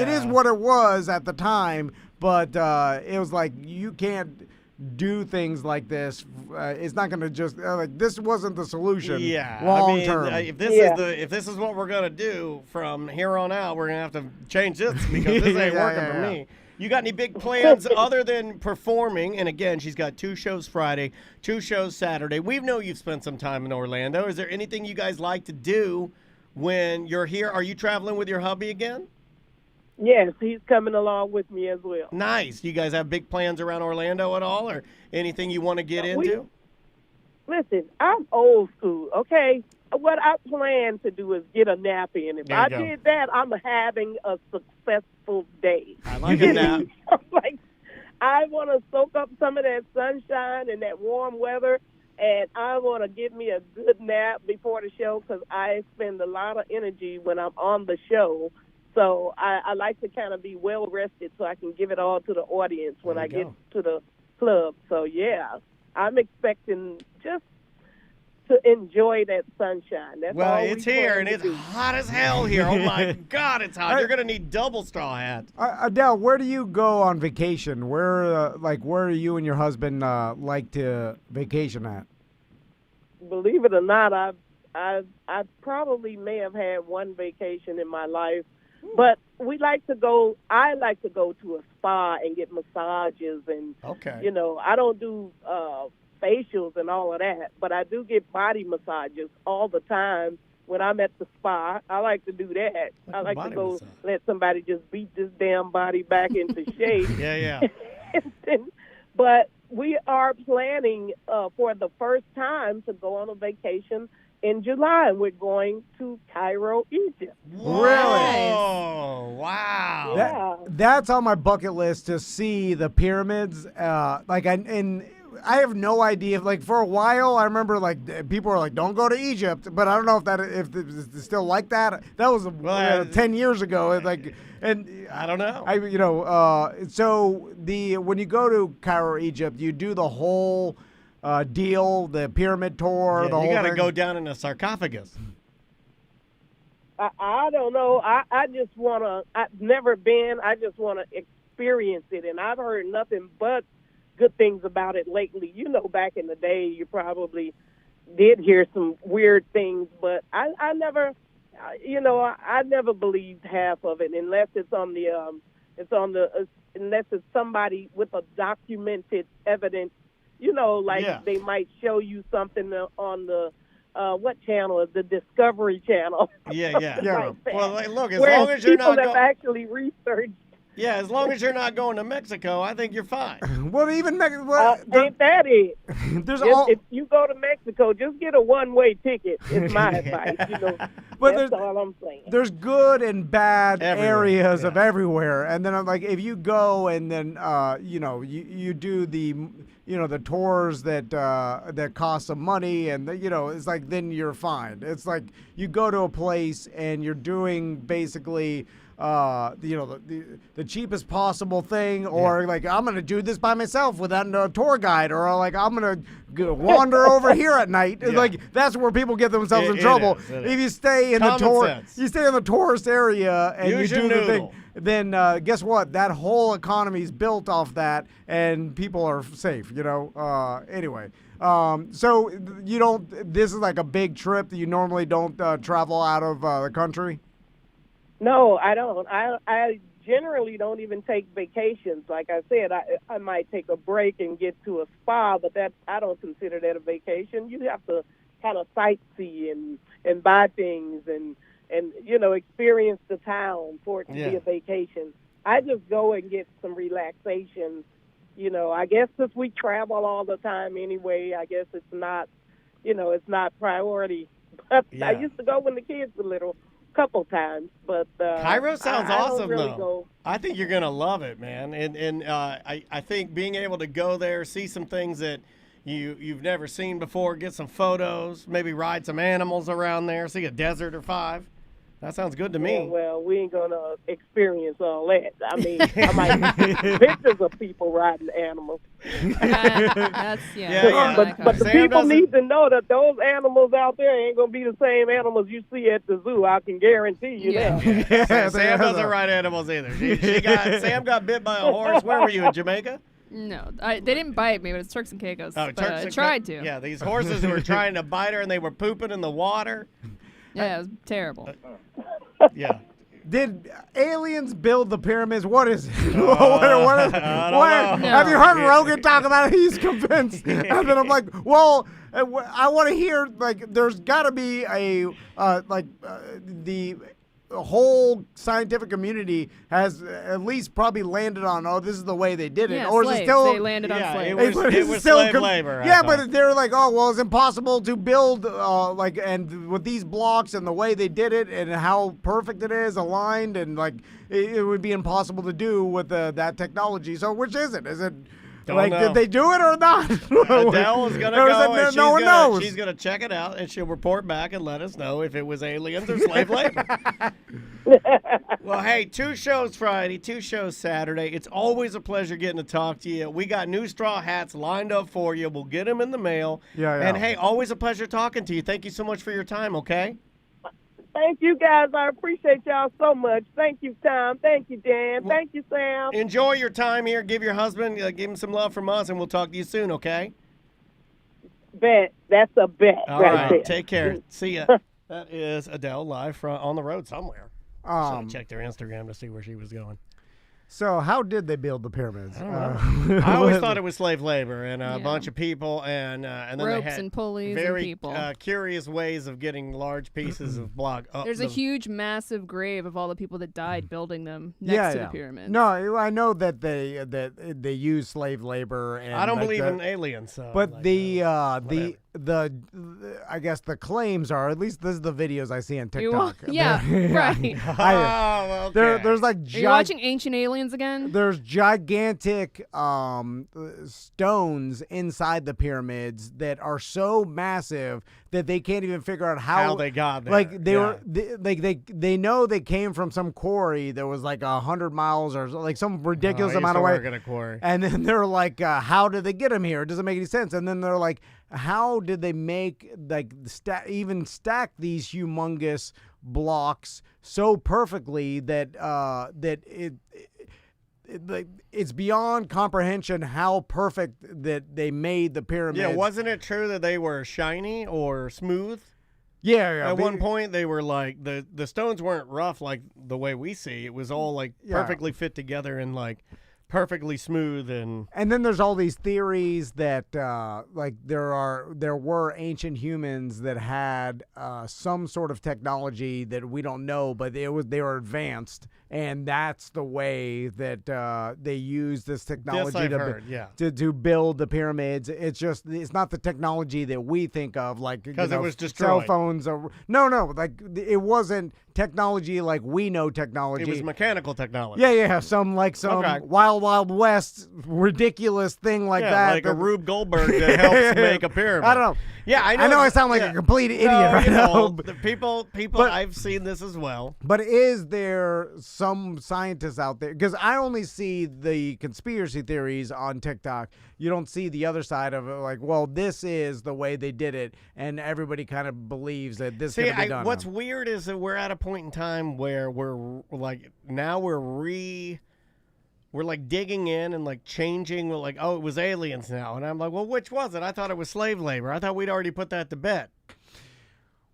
is Yeah. what it was at the time, but it was like you can't do things like this. It's not going to just like this wasn't the solution. Yeah, long term. if this if this is what we're gonna do from here on out, we're gonna have to change this because this ain't Yeah, working yeah, for yeah. me. You got any big plans other than performing? And again, she's got 2 shows Friday, 2 shows Saturday. We know you've spent some time in Orlando. Is there anything you guys like to do when you're here? Are you traveling with your hubby again? Yes, he's coming along with me as well. Nice. You guys have big plans around Orlando at all, or anything you want to get into? Listen, I'm old school, okay? What I plan to do is get a nap in. If There you I go. did that, I'm having a successful day. I like a nap. Like, I want to soak up some of that sunshine and that warm weather, and I want to give me a good nap before the show because I spend a lot of energy when I'm on the show. So I like to kind of be well rested so I can give it all to the audience when There I you get go. to the club. So yeah, I'm expecting just to enjoy that sunshine. That's Well, all we it's here, plan and to it's do. hot as hell here. Oh, my God, it's hot. You're going to need double straw hats. Adele, where do you go on vacation? Where do you and your husband like to vacation at? Believe it or not, I probably may have had one vacation in my life, but we like to go. I like to go to a spa and get massages, and Okay. you know, I don't do facials and all of that, but I do get body massages all the time when I'm at the spa. I like to do that. Like I a like to body go massage. let somebody just beat this damn body back into shape. Yeah. But we are planning for the first time to go on a vacation in July. We're going to Cairo, Egypt. Oh, wow. Yeah. That's on my bucket list to see the pyramids. I have no idea. Like for a while, I remember like people were like, "Don't go to Egypt," but I don't know if it's still like that. That was 10 years ago. And I don't know. So when you go to Cairo, Egypt, you do the whole deal, the pyramid tour. Yeah, the you whole got to thing. go down in a sarcophagus. I don't know. I just want to, I've never been. I just want to experience it. And I've heard nothing but good things about it lately. You know, back in the day, you probably did hear some weird things, but I never, I never believed half of it unless it's unless it's somebody with a documented evidence, they might show you something on the, what channel is the Discovery Channel? Yeah. Like that. Well, look, as Whereas long as you're people not have actually researched. Yeah, as long as you're not going to Mexico, I think you're fine. Well, even Ain't that it? there's If you go to Mexico, just get a one-way ticket. Is my advice. But that's all I'm saying. There's good and bad Everywhere, areas of everywhere, and then I'm like, if you go and then you do the the tours that cost some money, and it's like then you're fine. It's like you go to a place and you're doing basically the cheapest possible thing, or like I'm gonna do this by myself without a tour guide, or like I'm gonna wander over here at night. Yeah. Like that's where people get themselves in It trouble. is, it is. If you stay in Common the tour, sense. you stay in the tourist area and Use you your do the thing. noodle. Then guess what? That whole economy is built off that, and people are safe. Anyway. So you don't. This is like a big trip that you normally don't travel out of the country. No, I don't. I generally don't even take vacations. Like I said, I might take a break and get to a spa, but I don't consider that a vacation. You have to kind of sightsee and buy things and experience the town for it to be a vacation. I just go and get some relaxation. I guess since we travel all the time anyway, I guess it's not priority. But I used to go when the kids were little. Couple times, but Cairo sounds I awesome don't really though. go. I think you're gonna love it, man. And I think being able to go there, see some things that you've never seen before, get some photos, maybe ride some animals around there, see a desert or 5. That sounds good to me. Well, we ain't gonna experience all that. I mean, I might see pictures of people riding animals. That's But the Sam people doesn't- need to know that those animals out there ain't gonna be the same animals you see at the zoo. I can guarantee you that. Sam doesn't ride animals either. Sam got bit by a horse. Where were you, in Jamaica? No, they didn't bite me, but it's Turks and Caicos. Oh, but Turks I and tried to. Yeah, these horses who were trying to bite her and they were pooping in the water. Yeah, it was terrible. Yeah. Did aliens build the pyramids? What is it? I don't know. Have you heard Rogan talk about it? He's convinced. And then I'm like, well, I want to hear, like, there's got to be the whole scientific community has at least probably landed on, this is the way they did it. Yeah, or slaves. is it still... They landed on slaves. It was slave labor. I Yeah, thought. but they're like, but it's impossible to build, and with these blocks and the way they did it and how perfect it is, aligned, and like it would be impossible to do with that technology. So which is it? Is it Don't know. did they do it or not? Adele is gonna Or is go it and no one knows? she's gonna check it out and she'll report back and let us know if it was aliens or slave labor. Well, hey, 2 shows Friday, 2 shows Saturday. It's always a pleasure getting to talk to you. We got new straw hats lined up for you. We'll get them in the mail. Yeah. And hey, always a pleasure talking to you. Thank you so much for your time. Okay. Thank you, guys. I appreciate y'all so much. Thank you, Tom. Thank you, Dan. Thank you, Sam. Enjoy your time here. Give your husband, give him some love from us, and we'll talk to you soon. Okay. Bet. That's a bet All right right. there. Take care. See ya. That is Adele live on the road somewhere. Should have checked her Instagram to see where she was going. So how did they build the pyramids? I don't know. I always thought it was slave labor and a bunch of people and then ropes they had and pulleys very and people. Curious ways of getting large pieces of block up. There's a huge, massive grave of all the people that died building them next to the pyramids. No, I know that they use slave labor. And I don't like believe the- in aliens. So But like, the I guess the claims are, at least this is the videos I see on You wa- TikTok. yeah, right. Oh, okay. There's like Are you watching Ancient Aliens again? there's gigantic stones inside the pyramids that are so massive that they can't even figure out how they got there. Like they Yeah. were, they know they came from some quarry that was like 100 miles or like some ridiculous I used amount to of way. work at a quarry. And then they're like, how did they get them here? It doesn't make any sense. And then they're like, how did they make like even stack these humongous blocks so perfectly that it's beyond comprehension how perfect that they made the pyramids. Yeah, wasn't it true that they were shiny or smooth? Yeah. At one point, they were like the stones weren't rough like the way we see. It was all like Yeah. perfectly fit together and like perfectly smooth and. And then there's all these theories that like there were ancient humans that had some sort of technology that we don't know, but they were advanced, and that's the way that they use this technology I've heard, yeah. to build the pyramids. It's not the technology that we think of, like 'Cause it was cell destroyed. phones. No, like it wasn't technology like we know technology. It was mechanical technology. Yeah, some Okay. Wild West ridiculous thing like yeah, that. like a Rube Goldberg that helps make a pyramid. I don't know. Yeah, I know. I know I sound like yeah. a complete idiot No, right you now. know, the people. but- I've seen this as well. But is there some scientists out there? Because I only see the conspiracy theories on TikTok. You don't see the other side of it. Like, well, this is the way they did it, and everybody kind of believes that this See, can be done. what's weird is that we're at a point in time where we're like now we're like digging in and like changing. We're like, oh, it was aliens now, and I'm like, well, which was it? I thought it was slave labor. I thought we'd already put that to bed.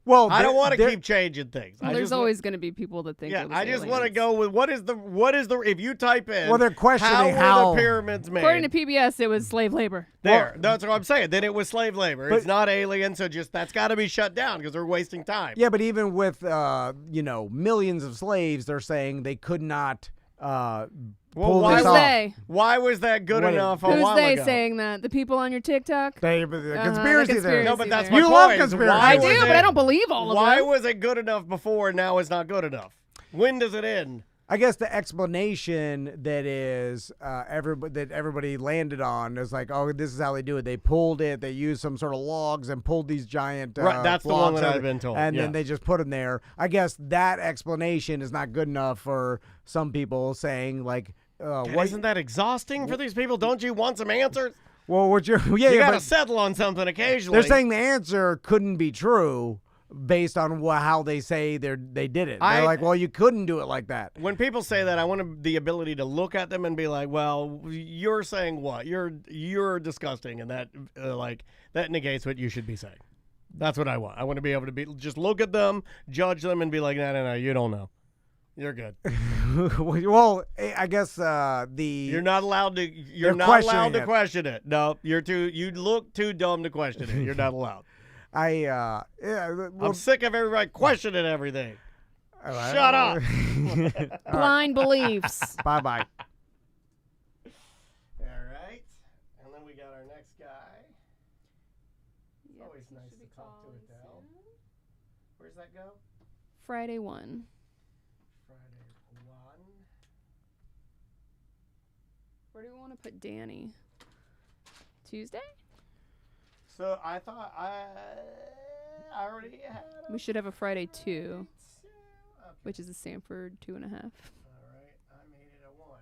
Well, I don't want to there- keep changing things. Well, I there's just wa- always going to be people that think. yeah. it was I just want to aliens. go with what is the if you type in Well, they're questioning how how- were the pyramids made. According to PBS, it was slave labor. There, that's what I'm saying. Then it was slave labor. But- It's not alien, so just that's got to be shut down because they're wasting time. Yeah, but even with millions of slaves, they're saying they could not pull why this Who's off. they? Why was that good Wait, enough a Who's while they ago? saying that? The people on your TikTok? The the conspiracy conspiracy theory. No, but that's there. my You point. love is conspiracy. why I was do, it- but I don't believe all of Why them. was it good enough before and now it's not good enough? When does it end? I guess the explanation that is everybody landed on is like, oh, this is how they do it. They pulled it. They used some sort of logs and pulled these giant Right, that's the one blocks that of I've it, been told, and yeah. then they just put them there. I guess that explanation is not good enough for some people saying like, what? Isn't that exhausting for these people? Don't you want some answers? Well, what you're You yeah, got to but settle on something occasionally. they're saying the answer couldn't be true based on how they say they did it. They're like, well, you couldn't do it like that. When people say that, I want the ability to look at them and be like, "Well, you're saying what? You're disgusting," and that that negates what you should be saying. That's what I want. I want to be able to just look at them, judge them, and be like, "No, you don't know. You're good. Well, I guess You're not allowed to. You're They're not allowed questioning to it. question it. No, you look too dumb to question it. You're not allowed. yeah. Well, I'm sick of everybody questioning everything. all right. Shut up. Blind beliefs. Bye bye. All right, and then we got our next guy. Always nice to talk to Adele. Where's that go? Friday 1. Friday 1. Where do we want to put Danny? Tuesday? So I thought I already had. We should have a Friday 2, Okay. which is a Sanford 2.5. All right, I made it a 1.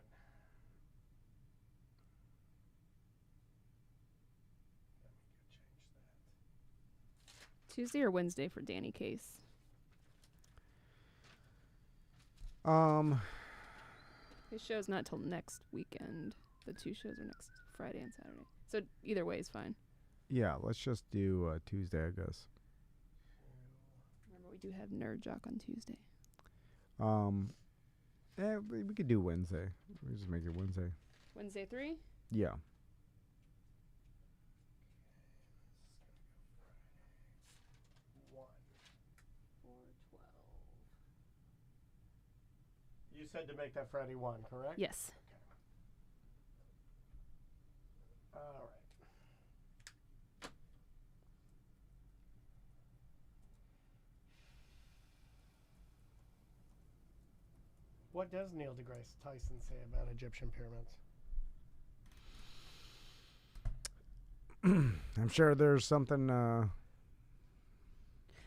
Let me go change that. Tuesday or Wednesday for Danny Case? His show's not till next weekend. The 2 shows are next Friday and Saturday. So either way is fine. Yeah, let's just do Tuesday, I guess. Remember, we do have Nerd Jock on Tuesday. Yeah, we could do Wednesday. We just make it Wednesday. Wednesday 3? Yeah. You said to make that Friday 1, correct? Yes. All right. What does Neil deGrasse Tyson say about Egyptian pyramids? I'm sure there's something.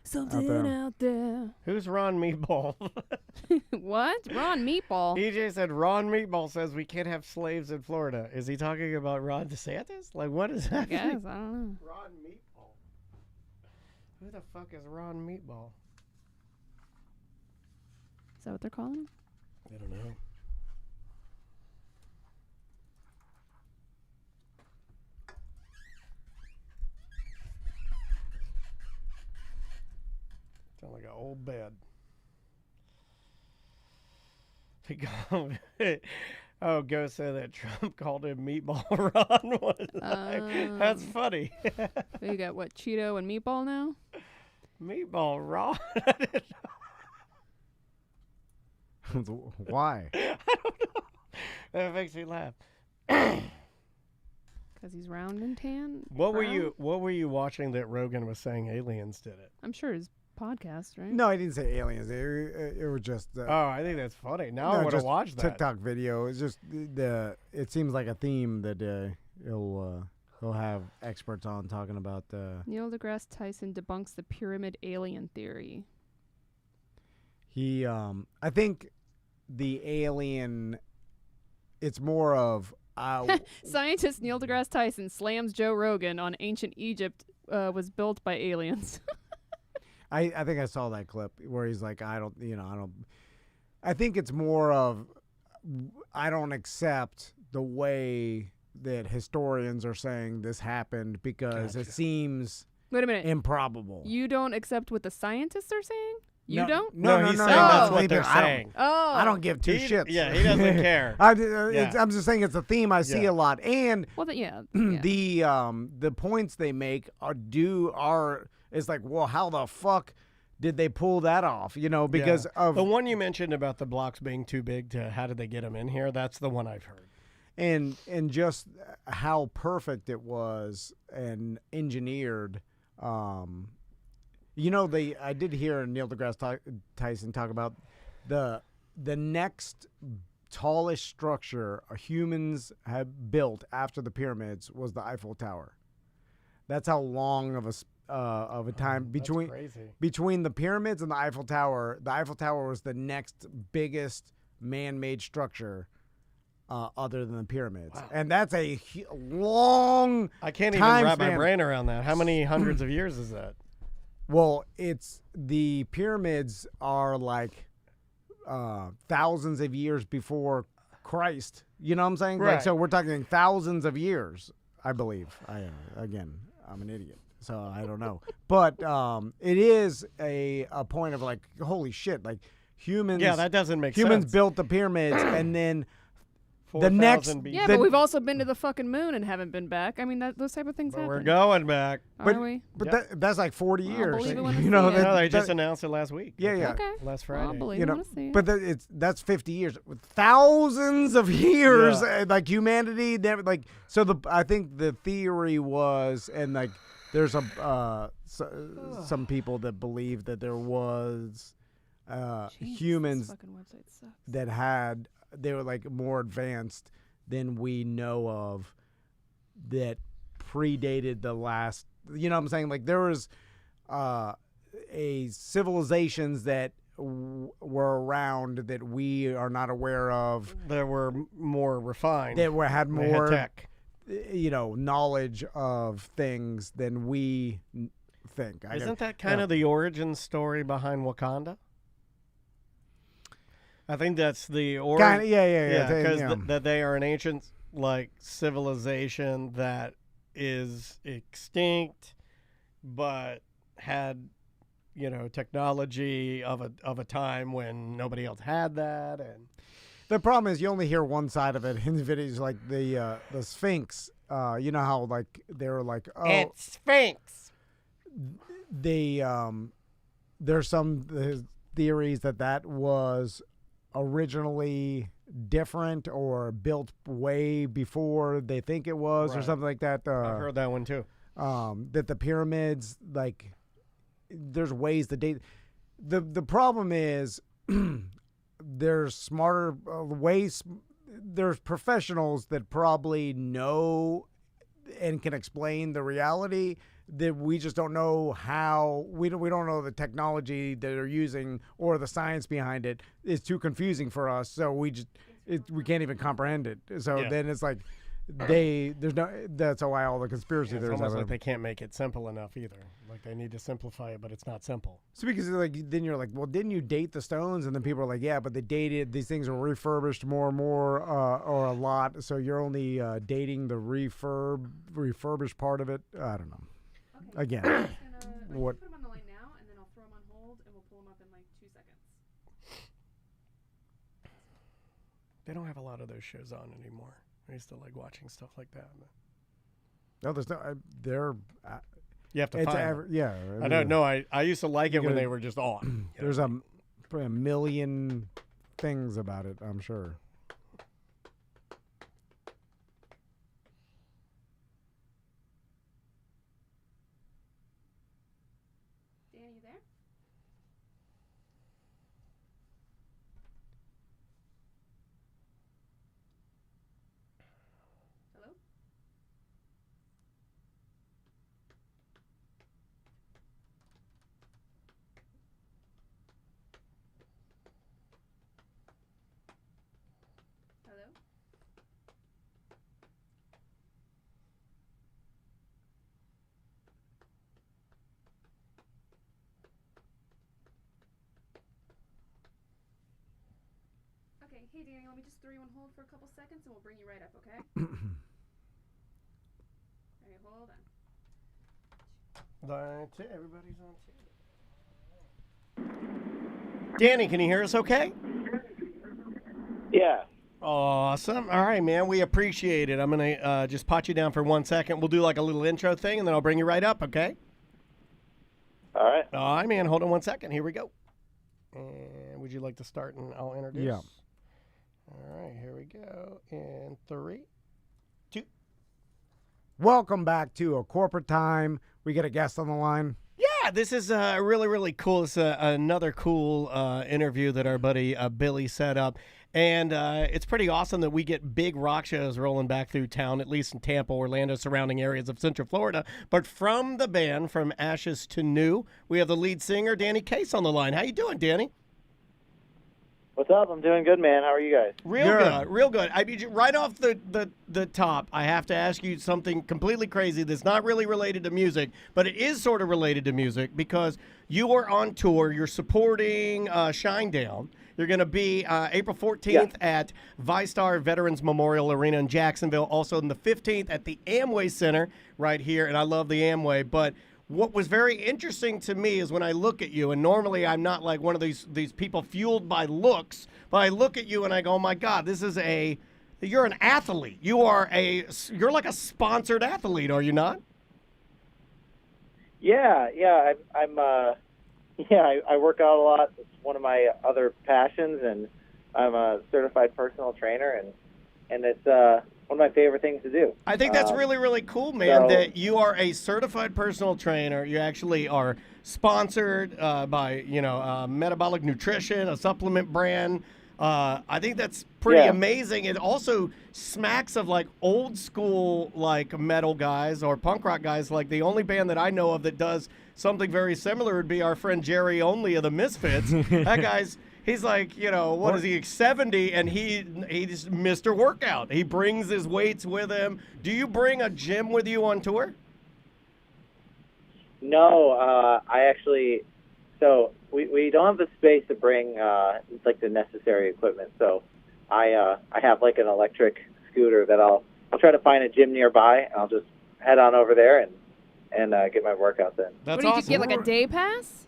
Something out there. Who's Ron Meatball? What? Ron Meatball. EJ said Ron Meatball says we can't have slaves in Florida. Is he talking about Ron DeSantis? Like, what is I that? guess. I don't know. Ron Meatball. Who the fuck is Ron Meatball? Is that what they're calling him? I don't know. Sound like an old bed. Oh, go say that Trump called him Meatball Ron one time. That's funny. You got what, Cheeto and Meatball now? Meatball Ron. Why? I don't know. That makes me laugh. Because he's round and tan. What were brown? you watching that Rogan was saying aliens did it? I'm sure his podcast, right? No, I didn't say aliens. It was just. Oh, I think that's funny. Now I no, want to just watch that. TikTok video. It's just It seems like a theme that he'll have experts on talking about the. Neil deGrasse Tyson debunks the pyramid alien theory. He, I think, the alien. It's more of. Scientist Neil deGrasse Tyson slams Joe Rogan on ancient Egypt was built by aliens. I think I saw that clip where he's like, I think it's more of, I don't accept the way that historians are saying this happened because it seems Wait a minute. improbable. You don't accept what the scientists are saying? You No, don't? No, he's saying that's what they're I don't- saying. Oh. I don't give two He- shits. yeah, he doesn't care. I'm just saying it's a theme I see Yeah. a lot, and Well, yeah. the points they make are it's like, well, how the fuck did they pull that off? You know, because of the one you mentioned about the blocks being too big to how did they get them in here? That's the one I've heard. and just how perfect it was and engineered. You know, I did hear Neil deGrasse Tyson talk about the next tallest structure humans have built after the pyramids was the Eiffel Tower. That's how long of a time between the pyramids and the Eiffel Tower. The Eiffel Tower was the next biggest man-made structure other than the pyramids, and that's a long. I can't even time wrap my span. brain around that. How many hundreds of years is that? Well, the pyramids are like thousands of years before Christ. You know what I'm saying? Right. Like, so we're talking thousands of years, I believe. Again, I'm an idiot, so I don't know. But it is a point of like, holy shit, like humans. Yeah, that doesn't make humans sense. built the pyramids, and then 4,000 next- BC. Yeah, but we've also been to the fucking moon and haven't been back. I mean, those type of things But happen. we're going back. Are we? But Yep. that's like 40 I'll years. believe it when I you see know, it. No, they just that- announced it last week. yeah, yeah. Okay. Last I'll Friday. believe You it know, when I see it. but that's 50 years, thousands of years, Yeah. like humanity. Like, so I think the theory was, and like there's some people that believe that there was Jesus, humans this fucking website sucks. that they were like more advanced than we know of, that predated the last. You know what I'm saying? Like there was a civilizations that were around that we are not aware of, That were more refined. that had They had more tech. knowledge of things than we think. Isn't that kind of the origin story behind Wakanda? I think that's the origin. Kinda, yeah. Because that they are an ancient civilization that is extinct, but had technology of a time when nobody else had that, and The problem is you only hear one side of it in the videos, like the Sphinx. You know how like they were like, oh, it's Sphinx. There's some theories that was originally different or built way before they think it was, or Right. something like that. I've heard that one too. That the pyramids, like, there's ways to date. The problem is there's smarter ways. There's professionals that probably know and can explain the reality that we just don't know how. We don't know the technology that they're using or the science behind it. It's too confusing for us, so we can't even comprehend it. So Yeah. then it's like that's why all the conspiracy It's theories almost have like they can't make it simple enough either. Like they need to simplify it, but it's not simple. So because like then you're like, well, didn't you date the Stones? And then people are like, yeah, but they dated. These things are refurbished more and more, or a lot. So you're only dating the refurbished part of it. I don't know. Okay. Again, I'm just gonna what? put him on the line now, and then I'll throw him on hold, and we'll pull him up in like 2 seconds. They don't have a lot of those shows on anymore. I used to like watching stuff like that. No, there's no. They're. You have to It's find them. yeah. I don't know. I used to like it when they were just on. There's probably a million things about it. I'm sure. Dan, you there? Hello? Hello? Okay, hey Danny, let me just throw you on hold for a couple seconds and we'll bring you right up, okay? Alright, hold on. That's it. Everybody's on TV. Danny, can you hear us okay? Yeah. Awesome. All right, man. We appreciate it. I'm going to just pot you down for 1 second. We'll do like a little intro thing, and then I'll bring you right up, okay? All right. All right, man. Hold on 1 second. Here we go. And would you like to start, and I'll introduce? Yeah. All right, here we go. In 3, 2. Welcome back to A Corporate Time. We get a guest on the line. Yeah, this is really, really cool. It's another cool interview that our buddy Billy set up. And it's pretty awesome that we get big rock shows rolling back through town, at least in Tampa, Orlando, surrounding areas of Central Florida. But from the band, From Ashes to New, we have the lead singer, Danny Case, on the line. How you doing, Danny? What's up? I'm doing good, man. How are you guys? Real good, real good. I mean, right off the top, I have to ask you something completely crazy that's not really related to music, but it is sort of related to music because you are on tour. You're supporting Shinedown. You're going to be April 14th at ViStar Veterans Memorial Arena in Jacksonville. Also on the 15th at the Amway Center right here, and I love the Amway, but what was very interesting to me is when I look at you, and normally I'm not like one of these people fueled by looks, but I look at you and I go, oh my God, you're an athlete. You're like a sponsored athlete, are you not? Yeah. I work out a lot. It's one of my other passions, and I'm a certified personal trainer, and it's one of my favorite things to do. I think that's really, really cool, man, that you are a certified personal trainer. You actually are sponsored by, Metabolic Nutrition, a supplement brand. I think that's pretty amazing. It also smacks of like old school like metal guys or punk rock guys. Like the only band that I know of that does something very similar would be our friend Jerry Only of the Misfits. That guy's he's like, what is he, 70, and he's Mr. Workout. He brings his weights with him. Do you bring a gym with you on tour? No, so we don't have the space to bring like the necessary equipment. So I have like an electric scooter that I'll try to find a gym nearby, and I'll just head on over there and get my workouts in. That's What did you awesome. get, like a day pass?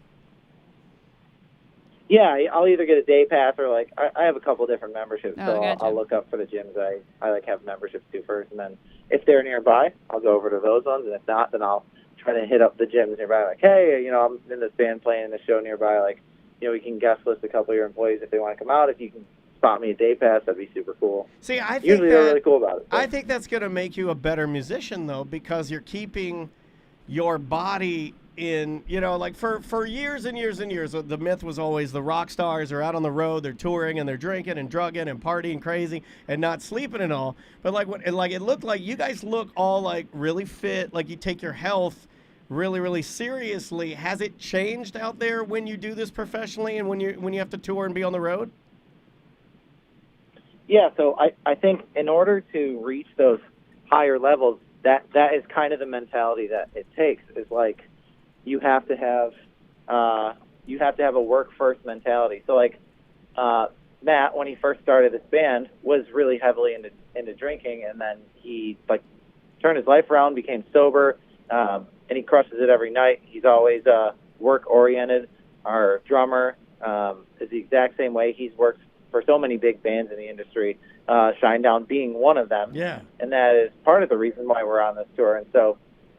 Yeah, I'll either get a day pass or like I have a couple different memberships, Oh, so gotcha. I'll look up for the gyms I like have memberships to first, and then if they're nearby, I'll go over to those ones, and if not, then I'll try to hit up the gyms nearby. Like, hey, I'm in this band playing this show nearby. Like, we can guest list a couple of your employees if they want to come out. If you can spot me a day pass, that'd be super cool. See, I think Usually they're really cool about it. So. I think that's going to make you a better musician, though, because you're keeping your body in, like for years and years and years, the myth was always the rock stars are out on the road, they're touring and they're drinking and drugging and partying crazy and not sleeping and all. But it looked like you guys look all like really fit, like you take your health really, really seriously. Has it changed out there when you do this professionally and when you have to tour and be on the road? Yeah, so I think in order to reach those higher levels, that is kind of the mentality that it takes. Is like you have to have a work first mentality. So like Matt, when he first started this band, was really heavily into drinking, and then he like turned his life around, became sober, and he crushes it every night. He's always work oriented. Our drummer is the exact same way. He's worked for so many big bands in the industry, Shinedown being one of them. Yeah. And that is part of the reason why we're on this tour. And so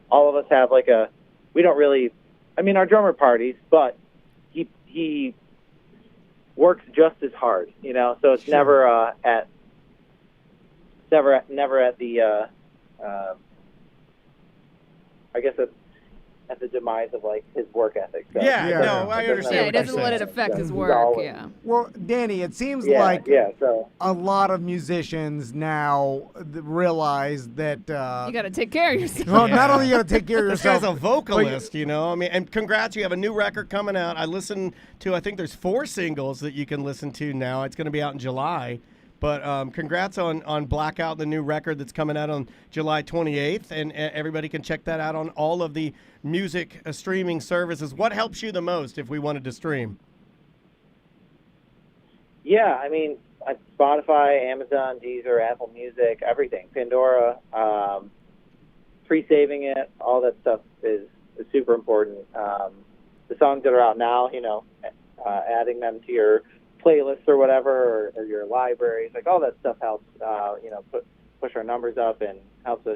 all of us have we don't really, our drummer parties, but he works just as hard, so it's never at the, I guess at the demise of like his work ethic. So, No, I understand. Yeah, what he doesn't you're let it saying. affect his He's work. always- Yeah. Well, Danny, it seems so a lot of musicians now realize that. You got to take care of yourself. Well, not only you got to take care of This yourself. guy's a vocalist, and congrats, you have a new record coming out. I listened to, I think there's 4 singles that you can listen to now. It's going to be out in July. But congrats on Blackout, the new record that's coming out on July 28th, and everybody can check that out on all of the music streaming services. What helps you the most if we wanted to stream? Yeah, Spotify, Amazon, Deezer, Apple Music, everything, Pandora, pre-saving it, all that stuff is super important. The songs that are out now, adding them to your playlists or whatever, or your libraries, like all that stuff helps, push our numbers up and helps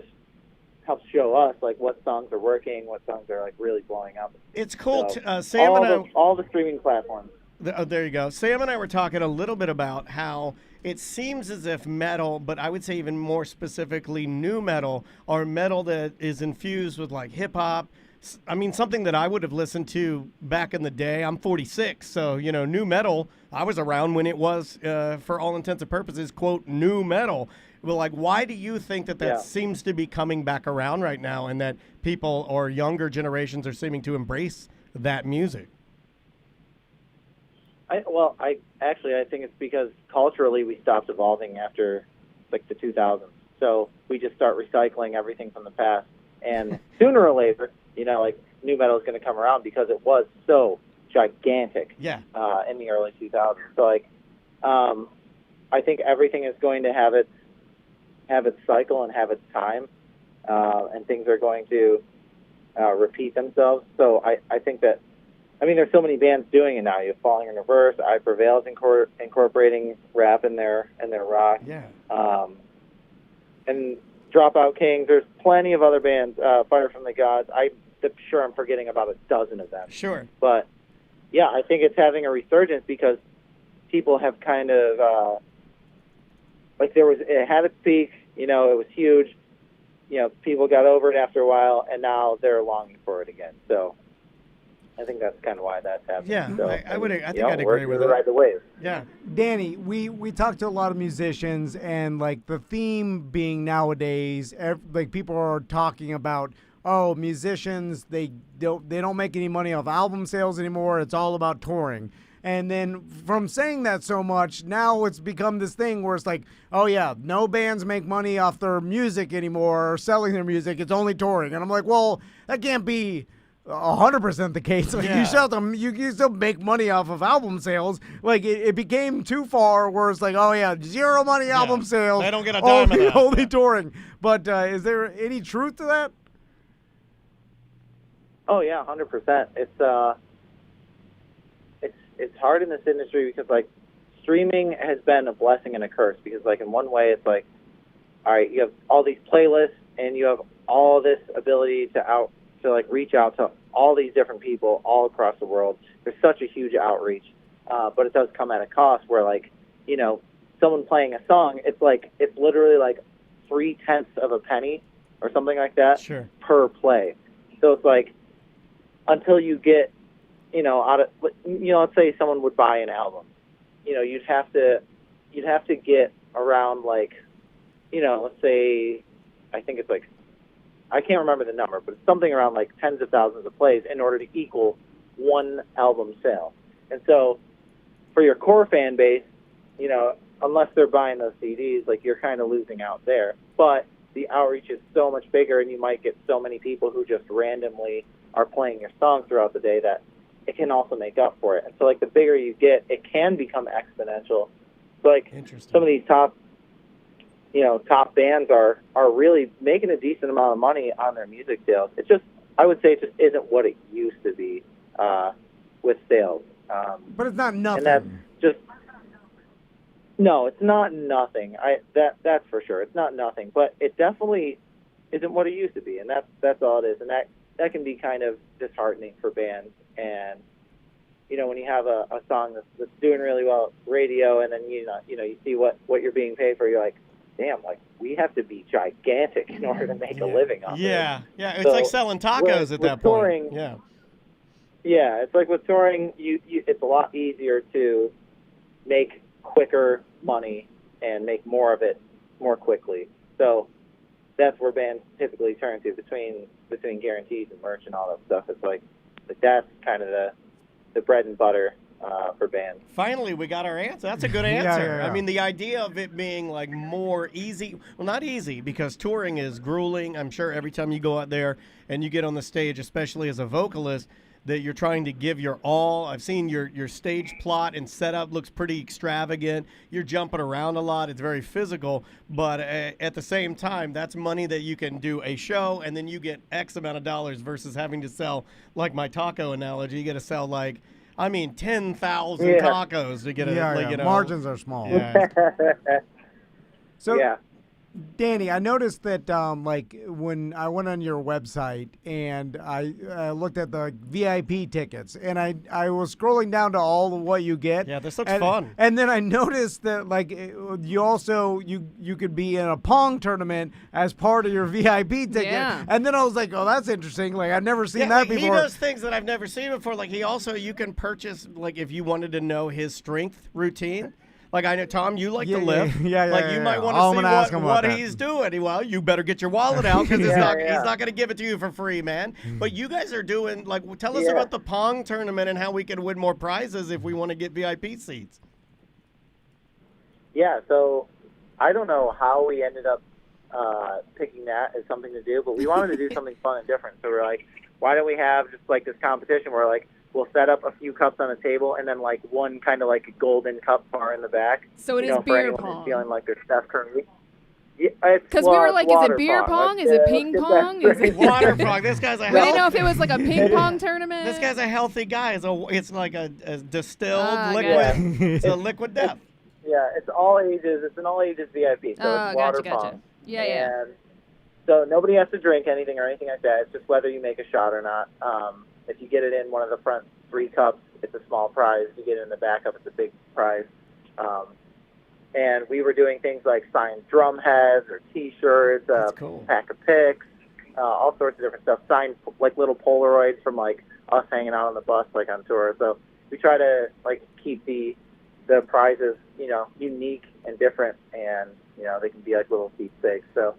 show us like what songs are working, what songs are like really blowing up. It's cool. So, Sam and I, all the streaming platforms. there you go. Sam and I were talking a little bit about how it seems as if metal, but I would say even more specifically new metal, or metal that is infused with like hip hop. Something that I would have listened to back in the day. I'm 46, so, new metal, I was around when it was, for all intents and purposes, quote, new metal. Well, like, why do you think that seems to be coming back around right now, and that people or younger generations are seeming to embrace that music? I think it's because culturally we stopped evolving after, like, the 2000s. So we just start recycling everything from the past. And sooner or later, new metal is going to come around because it was so gigantic in the early 2000s. So, I think everything is going to have its cycle and have its time, and things are going to repeat themselves. So I think that, there's so many bands doing it now. You have Falling in Reverse, I Prevail is incorporating rap in their rock. Yeah. And Dropout Kings, there's plenty of other bands, Fire from the Gods. I'm sure I'm forgetting about a dozen of them. Sure. But, yeah, I think it's having a resurgence because people have kind of, it had its peak, it was huge. People got over it after a while, and now they're longing for it again. So I think that's kind of why that's happening. Yeah, so, I think I'd agree with it. it. Ride the wave. Yeah. Danny, we talked to a lot of musicians, and like the theme being nowadays, like people are talking about, oh, musicians they don't make any money off album sales anymore. It's all about touring. And then from saying that so much, now it's become this thing where it's like, oh yeah, no bands make money off their music anymore or selling their music. It's only touring. And I'm like, well, that can't be 100% the case. Like, you still make money off of album sales. Like it became too far where it's like, oh yeah, zero money album sales. They don't get a dime of that. Only touring. But is there any truth to that? Oh yeah, 100%. It's hard in this industry because like streaming has been a blessing and a curse because like in one way it's like, all right, you have all these playlists and you have all this ability to reach out to all these different people all across the world. There's such a huge outreach, but it does come at a cost where like, someone playing a song, it's literally like 0.3 of a penny or something like that Sure. per play. So it's like, until you get, let's say someone would buy an album, you'd have to get around like, let's say, I think it's like, I can't remember the number, but it's something around like tens of thousands of plays in order to equal one album sale. And so for your core fan base, unless they're buying those CDs, like you're kind of losing out there. But the outreach is so much bigger, and you might get so many people who just randomly are playing your songs throughout the day that it can also make up for it. And so, like, the bigger you get, it can become exponential. So, like, some of these top bands are really making a decent amount of money on their music sales. It's just, I would say, it just isn't what it used to be with sales. But it's not nothing. And that's just, no, it's not nothing. That's for sure. It's not nothing, but it definitely isn't what it used to be, and that's all it is. And that can be kind of disheartening for bands. And when you have a song that's doing really well at radio, and then you see what you're being paid for, you're like, damn, like we have to be gigantic in order to make a living on this. Yeah, it's like selling tacos at that touring, point. Yeah, it's like with touring, it's a lot easier to make quicker money and make more of it more quickly. So that's where bands typically turn to between guarantees and merch and all that stuff. It's like that's kind of the bread and butter for bands. Finally, we got our answer. That's a good answer. Yeah. I mean, the idea of it being like more easy, well, not easy, because touring is grueling. I'm sure every time you go out there and you get on the stage, especially as a vocalist, that you're trying to give your all. I've seen your stage plot and setup looks pretty extravagant. You're jumping around a lot. It's very physical. But at the same time, that's money that you can do a show, and then you get X amount of dollars versus having to sell, like my taco analogy, you got to sell 10,000 tacos to get margins are small. Yeah. So, yeah. Danny, I noticed that when I went on your website and I looked at the VIP tickets, and I was scrolling down to all of what you get. Yeah, this looks fun. And then I noticed that you also you could be in a Pong tournament as part of your VIP ticket. Yeah. And then I was like, oh, that's interesting. Like I've never seen that like, before. He does things that I've never seen before. Like you can purchase, like if you wanted to know his strength routine. Like I know, Tom, you like to lift. Yeah. Like you might want to see what he's doing. Well, you better get your wallet out because he's not going to give it to you for free, man. But you guys are doing, tell us about the Pong tournament and how we can win more prizes if we want to get VIP seats. Yeah, so I don't know how we ended up picking that as something to do, but we wanted to do something fun and different. So we're like, why don't we have just like this competition where we'll set up a few cups on a table and then one kind of like a golden cup bar in the back. So it is for beer anyone pong. Who's feeling like they're Steph Curry. Because we were like, is it beer pong? Is it ping pong? Is it water pong? This guy's a we didn't know if it was like a ping pong tournament. This guy's a healthy guy. It's like a distilled liquid. Gotcha. It's a liquid death. Yeah, it's all ages. It's an all ages VIP. So it's water gotcha. pong. Yeah. And so nobody has to drink anything or anything like that. It's just whether you make a shot or not. If you get it in one of the front 3 cups, it's a small prize. If you get it in the back cup, it's a big prize. And we were doing things like signed drum heads or T-shirts, cool. pack of picks, all sorts of different stuff. Signed little Polaroids from us hanging out on the bus on tour. So we try to keep the prizes unique and different, and they can be little keepsakes. So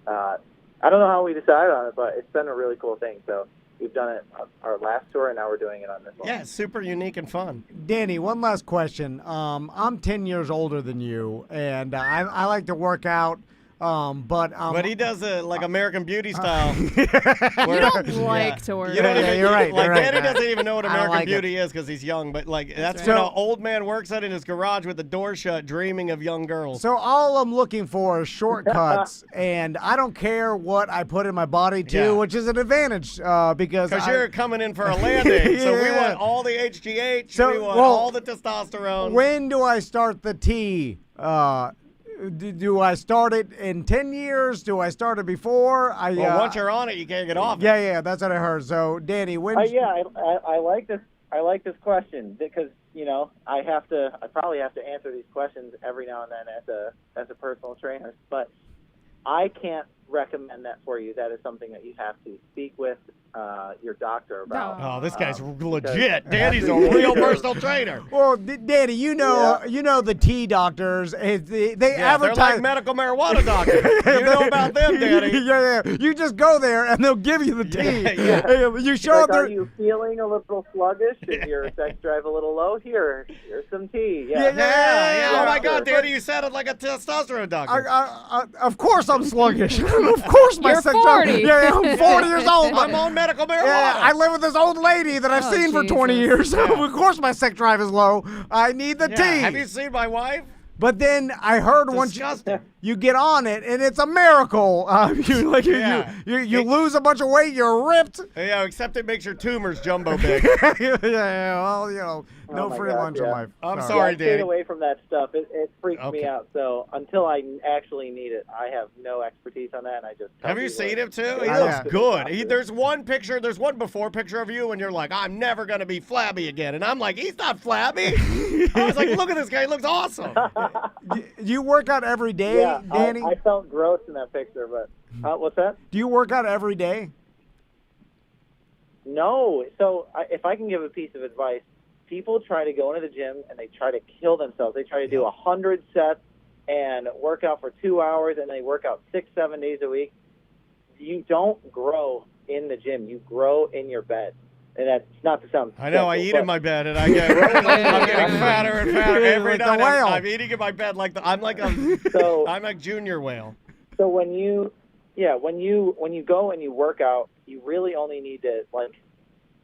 I don't know how we decided on it, but it's been a really cool thing. So we've done it on our last tour, and now we're doing it on this one. Yeah, it's super unique and fun. Danny, one last question. I'm 10 years older than you, and I like to work out. But he does it like American Beauty style. You don't like to work. You don't even, you're right. Danny doesn't even know what I don't American like Beauty is because he's young. But that's right. when an old man works out in his garage with the door shut, dreaming of young girls. So all I'm looking for is shortcuts, and I don't care what I put in my body too, which is an advantage because you're coming in for a landing. So we want all the HGH. We want all the testosterone. When do I start the T? Do I start it in 10 years? Do I start it before? Once you're on it, you can't get off it. Yeah, that's what I heard. So, Danny, when? I like this. I like this question because I probably have to answer these questions every now and then as a personal trainer. But I can't recommend that for you. That is something that you have to speak with your doctor about. No. Oh, this guy's because legit. Danny's a real personal trainer. Well, Danny, you know the T doctors. They Yeah, they're advertise. like medical marijuana doctors. You know about them, Danny. yeah. You just go there and they'll give you the tea. Yeah. You It's show like, up are there. you feeling a little sluggish? Is your sex drive a little low? Here's some tea. Yeah. Oh my sure. God, Danny, you sounded like a testosterone doctor. Of course I'm sluggish. Of course my You're sex 40. Yeah, I'm 40 years old. I'm on medical marijuana. Yeah, I live with this old lady that I've Oh, seen for 20 years. Yeah. Of course my sex drive is low. I need the Yeah. tea. Have you seen my wife? But then I heard once Disgusting. you get on it, and it's a miracle. You lose a bunch of weight, you're ripped. Yeah, except it makes your tumors jumbo big. yeah, well, no Oh my free God, lunch in yeah. life. I'm Yeah, sorry, I stayed Danny. away from that stuff. It freaks Okay. me out. So until I actually need it, I have no expertise on that, and I just tell Have you people, seen him too? He I looks have. good. There's one before picture of you, and you're like, I'm never gonna be flabby again. And I'm like, he's not flabby. I was like, look at this guy. He looks awesome. You work out every day, Yeah, Danny? I felt gross in that picture, but what's that? Do you work out every day? No. So if I can give a piece of advice, people try to go into the gym and they try to kill themselves. They try to do 100 sets and work out for 2 hours, and they work out 6-7 days a week. You don't grow in the gym. You grow in your bed. And that's not to sound I know. I sexual, eat but in my bed, and I'm getting fatter and fatter every Like the night. whale. I'm eating in my bed like I'm like So I'm like junior whale. So when you go and you work out, you really only need to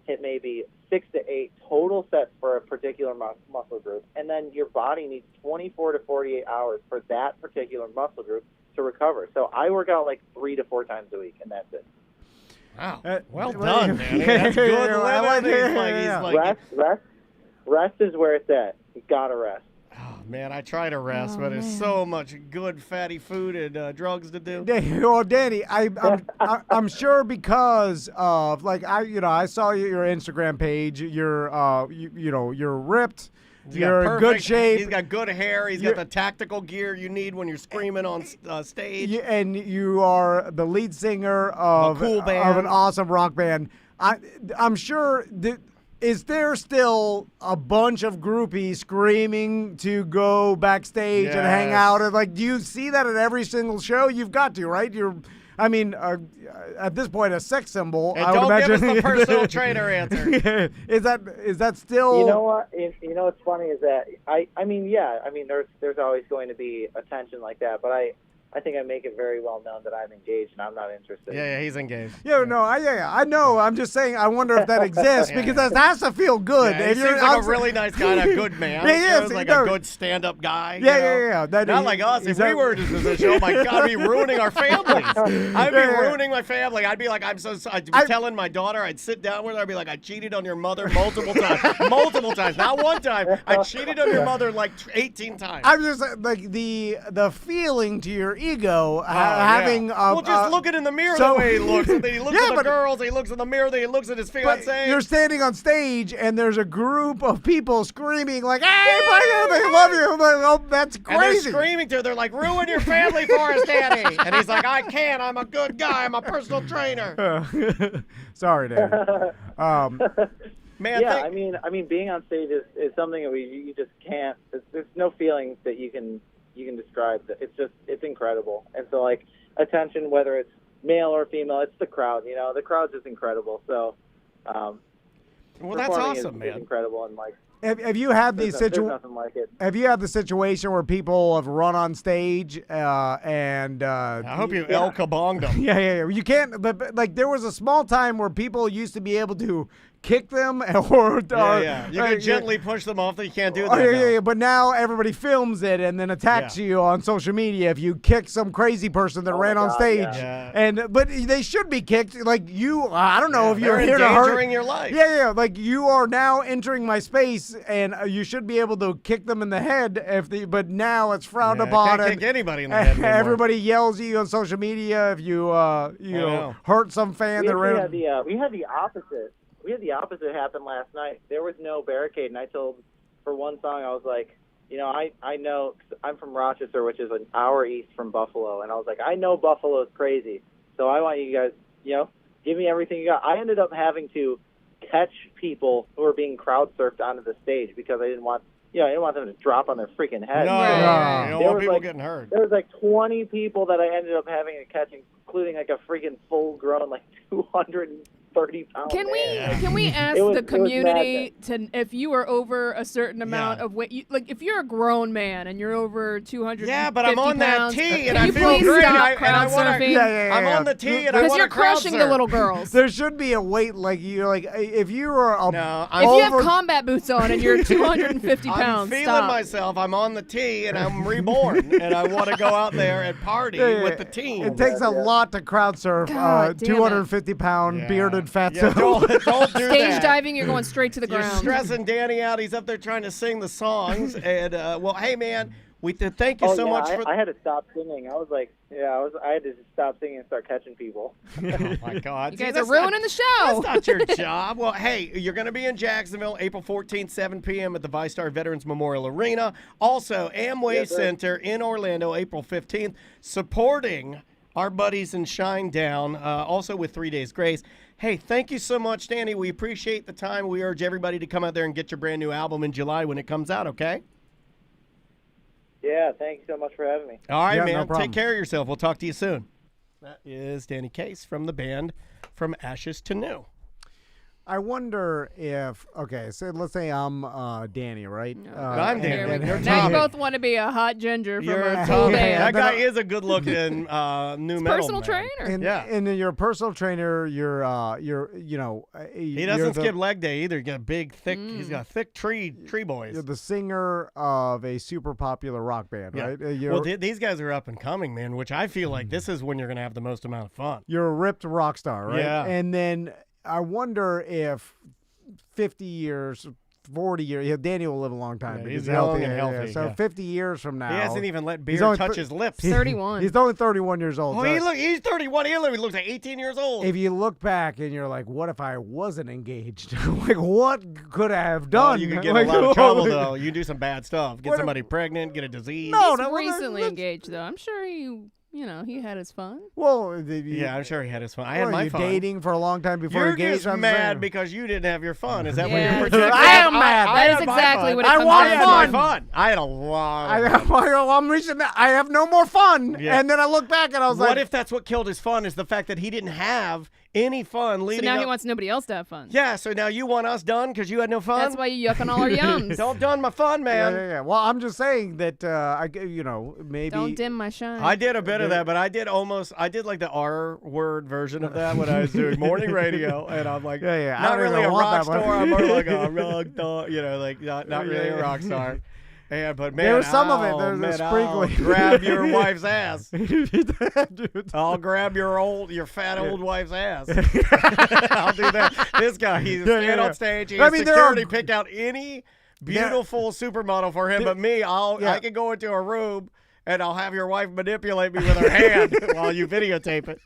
hit maybe 6 to 8 total sets for a particular muscle group, and then your body needs 24 to 48 hours for that particular muscle group to recover. So I work out 3 to 4 times a week, and that's it. Wow. Uh, Well well, done, man. That's good I like living. it. He's like, Rest is where it's at. You gotta rest. oh, man, I try to rest, Oh, but there's man. so much good fatty food and drugs to do. Well, Danny, I'm sure because of I saw your Instagram page. You're you're ripped. He's You're got in good perfect- shape. He's got good hair. He's You're- got the tactical gear you need when you're screaming on stage. And you are the lead singer of cool of band. an awesome rock band. I'm sure. Is there still a bunch of groupies screaming to go backstage and hang Yes. out? And do you see that at every single show? You've got to, right? At this point, a sex symbol. And I would don't imagine. give us the personal trainer answer. Is that still? You know what? You know what's funny is that there's always going to be attention like that, but I think I make it very well known that I'm engaged and I'm not interested. Yeah, he's engaged. Yeah, no, I know. I'm just saying. I wonder if that exists Yeah, because yeah. that has to feel good. Yeah, he If you're seems like a outside- really nice guy and a good man. Yeah, he is. Seems like No. a good stand-up guy. Yeah, you know? yeah. That- Not like us. is If we that- were in this position, oh my God, I'd be ruining our families. I'd be Yeah. ruining my family. I'd be like, I'd be telling my daughter, I'd sit down with her, I'd be like, I cheated on your mother multiple times. Multiple times. Not one time. I cheated on your mother 18 times. I'm just the feeling to your ego Yeah. having. Well, just looking in the mirror so- the way he looks. And then he looks Yeah, at the but- girls, he looks in the mirror, then he looks at his But fiance. you're standing on stage and there's a group of people screaming like, "Hey, Michael, they love you!" I'm like, oh, that's And they're crazy. screaming to her. They're like, ruin your family for us, Daddy. And he's like, I can't. I'm a good guy. I'm a personal trainer. Sorry, Danny. Man, Yeah, I mean, being on stage is something that you just can't. There's no feelings that you can describe. It's incredible. And so attention, whether it's male or female, it's the crowd. The crowd's just incredible. So, well, that's performing awesome, is man. incredible, and Have you had these there's situations? nothing like it. Have you had the situation where people have run on stage and? I hope you El Kabonged them. Yeah. You can't. But there was a small time where people used to be able to kick them or. Yeah. You can gently push them off. You can't do that. Oh, now. yeah. But now everybody films it and then attacks Yeah. you on social media if you kick some crazy person that ran my on God, stage. yeah. But they should be kicked. I don't know if you're They're here to hurt. endangering your life. Yeah. You are now entering my space, and you should be able to kick them in the head but now it's frowned Yeah, upon. can't and kick anybody in the head anymore. everybody yells at you on social media if you know. hurt some fan that We ran. had the opposite. We had the opposite happen last night. There was no barricade, and I told for one song I was like, I know 'cause I'm from Rochester, which is an hour east from Buffalo, and I was like, I know Buffalo is crazy, so I want you guys, Give me everything you got. I ended up having to catch people who were being crowd surfed onto the stage because I didn't want them to drop on their freaking head. No, Right. you don't There want was people like- getting hurt. There was like 20 people that I ended up having to catch, including like a freaking full-grown, like 230-pound Can we ask It was- the it was community to, if you are over a certain amount Yeah. of weight, like if you're a grown man and you're over 250 Yeah, but I'm on that pounds, tee can and I you feel please great. stop And I crowd wanna- surfing? I'm on the tee and I Because want you're to crowd crushing the surf. little girls. There should be a weight like if you were a No, If you have over- combat boots on and you're 250 I'm pounds, feeling stop. myself. I'm on the tee and I'm reborn and I want to go out there and party with the team. It takes a lot to crowd surf God damn it. 250-pound Yeah. bearded fatso. Yeah, don't do Stage that. diving, you're going straight to the You're ground. stressing Danny out. He's up there trying to sing the songs. And well, hey man, thank you Oh, so yeah, much for. I had to stop singing. I was like, I had to just stop singing and start catching people. Oh my God, You See, guys are that's ruining not, the show. That's not your job. Well, hey, you're going to be in Jacksonville, April 14th, 7 p.m. at the ViStar Veterans Memorial Arena. Also, Amway Yes, sir. Center in Orlando, April 15th, supporting our buddies in Shinedown, also with 3 Days Grace. Hey, thank you so much, Danny. We appreciate the time. We urge everybody to come out there and get your brand new album in July when it comes out, okay? Yeah, thank you so much for having me. All right, Yeah, no man. problem. Take care of yourself. We'll talk to you soon. That is Danny Case from the band From Ashes to New. I wonder if so let's say I'm Danny, right? I'm There Danny. we You're go. Now you Tommy. both want to be a hot ginger from You're a a cool Tommy. band. That guy is a good-looking new metal Personal man. trainer. And, Yeah. and then you're a personal trainer. You're He doesn't skip leg day either. He got a big, thick. He's got thick tree boys. You're the singer of a super popular rock band, Yeah. right? You're, Well, these guys are up and coming, man. Which I feel like this is when you're gonna have the most amount of fun. you're a ripped rock star, right? Yeah. And then I wonder if 50 years, 40 years, Danny will live a long time. Yeah, because he's young and yeah, healthy, So yeah. 50 years from now. He hasn't even let He's beer only touch thir- his lips. 31. He's only 31 years old. Oh, so he's 31. He looks like 18 years old. if you look back and you're like, what if I wasn't engaged? Like, what could I have Oh, done? you could get Like, in a lot of trouble though. You do some bad stuff. Get What if- somebody pregnant. Get a disease. No, He's no, well, recently that's- engaged, though. I'm sure he had his fun. Well, Yeah, I'm sure he had his fun. I Well, had my you fun. dating for a long time before You're engaged. just I'm mad saying. because you didn't have your fun. Is that Yeah. what you're projecting? I am mad. That had is my exactly fun. what it I comes want down I to. had my fun. I had a lot. I'm reaching that. I have no more fun. Yeah. And then I look back and I was What like, if that's what killed his fun? Is the fact that he didn't have any fun So leading now up. he wants nobody else to have fun. Yeah, so now you want us done because you had no fun. That's why you yuck on all our yums. Don't done my fun, man. yeah. Well, I'm just saying that maybe. Don't dim my shine. I did a bit of that, but I did like the R word version of that when I was doing morning radio, and I'm like, Yeah. I not don't really even a want rock that one. star. I'm more like a rock star, like not really a rock star. Yeah, but man, There's some of it. I'll- There's a man, sprinkling. I'll grab your wife's ass. Dude. I'll grab your fat old wife's ass. I'll do that. This guy, he's stand on stage. He I has mean, there are- security pick out any beautiful supermodel for him, but me, I can go into a room and I'll have your wife manipulate me with her hand while you videotape it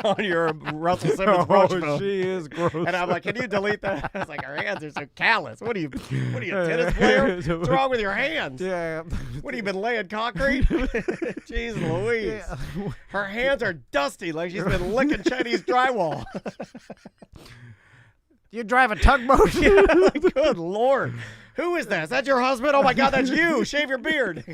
on your Russell Simmons brunch phone. She is gross. And I'm like, can you delete that? I was like, her hands are so callous. What are you, a tennis player? What's wrong with your hands? Yeah. What have you been laying concrete? Jeez Louise. Her hands are dusty like she's been licking Chinese drywall. You drive a tugboat? Like, good Lord. Who is that? Is that your husband? Oh my God, that's you. Shave your beard.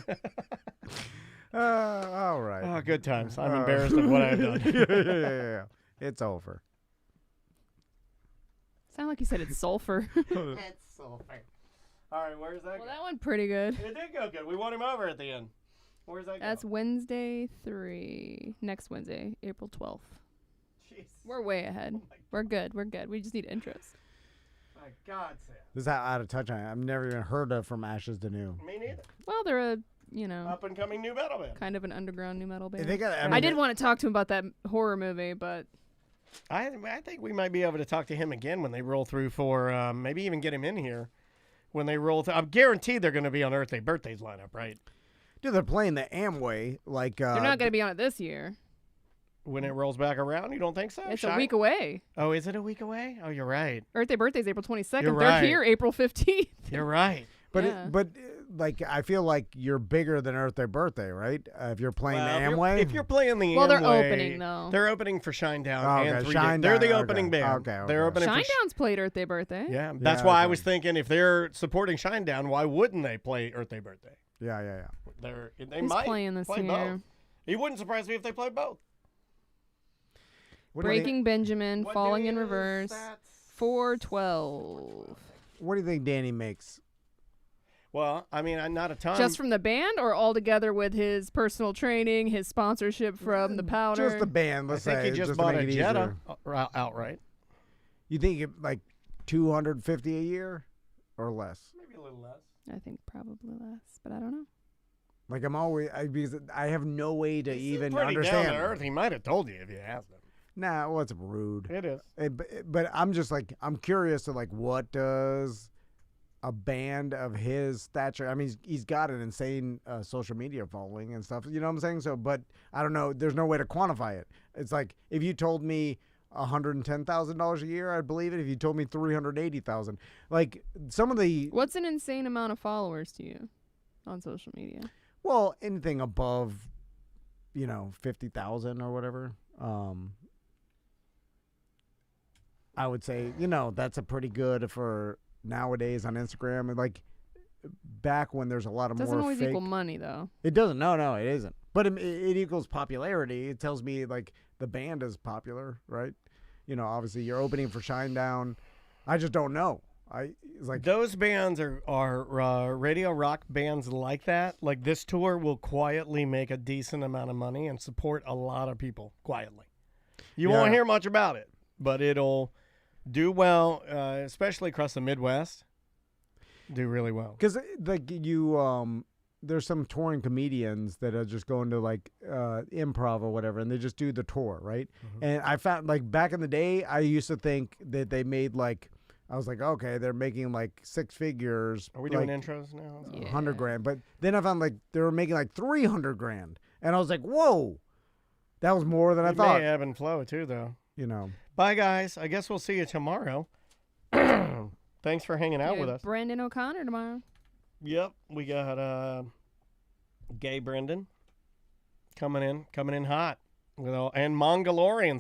All right. Oh, good times. I'm embarrassed of what I've done. yeah. It's over. Sound like you said it's sulfur. It's so fair. All right, where's that? Well, that went pretty good. It did go good. We won him over at the end. Where's that That's go? Wednesday 3. Next Wednesday, April 12th. Jeez. We're way ahead. We're good. We're good. We just need intros. My God, Sam. This is how out of touch I am. I've never even heard of From Ashes to New. Me neither. Well, they're a, Up and coming new metal band. kind of an underground new metal band. They got, I did want to talk to him about that horror movie, but I think we might be able to talk to him again when they roll through for maybe even get him in here when they roll through. I'm guaranteed they're going to be on Earth Day Birthdays lineup, right? Dude, they're playing the Amway. Like, they're not going to be on it this year. When it rolls back around, you don't think so? It's Shy? a week away. Oh, is it a week away? Oh, you're right. Earth Day Birthday's April 22nd. You're They're right. here April 15th. You're right. But Yeah. like I feel like you're bigger than Earth Day Birthday, right? If you're playing the Amway. If you're playing the Well, Amway, they're opening, though. They're opening for Shinedown Okay, and 3 Shinedown, They're the okay. opening band. Okay. They're opening for Shinedown's played Earth Day Birthday. Yeah, that's why I was thinking if they're supporting Shinedown, why wouldn't they play Earth Day Birthday? Yeah. They Who's might playing this play year? both. It wouldn't surprise me if they played both. What do you think- Breaking Benjamin, What Falling day in is Reverse, that? 412. What do you think Danny makes? Well, I mean, not a ton. Just from the band, or all together with his personal training, his sponsorship from the powder? Just the band, I let's think say. he just to bought make a it Jetta easier. outright. You think like $250 a year or less? Maybe a little less. I think probably less, but I don't know. Like because I have no way to even Pretty understand. down to earth. He might have told you if you asked him. Nah, well, it's rude. It is. But I'm just like I'm curious to like what does a band of his stature? I mean, he's got an insane social media following and stuff. You know what I'm saying? So, but I don't know. There's no way to quantify it. It's like if you told me $110,000 a year, I'd believe it. If you told me $380,000, like some of the What's an insane amount of followers to you on social media? well, anything above 50,000 or whatever. I would say that's a pretty good for nowadays on Instagram. And like back when there's a lot of Doesn't more always fake. equal money, though. It doesn't. No, it isn't. But it equals popularity. It tells me like the band is popular, right? Obviously you're opening for Shinedown. I just don't know. It's like Those bands are radio rock bands like that. Like this tour will quietly make a decent amount of money and support a lot of people quietly. You won't hear much about it, but it'll do well, especially across the Midwest. Do really well. because like there's some touring comedians that are just going to like improv or whatever, and they just do the tour, right? Mm-hmm. And I found like back in the day, I used to think that they made like I was like, okay, they're making like six figures. Are we doing like, intros now? Yeah. 100 grand. But then I found like they were making like 300 grand, and I was like, whoa, that was more than I It thought. may ebb and flow too, though. Bye, guys. I guess we'll see you tomorrow. Thanks for hanging out with us. Brandon O'Connor tomorrow. Yep, we got Gay Brendan coming in hot and Mongolorian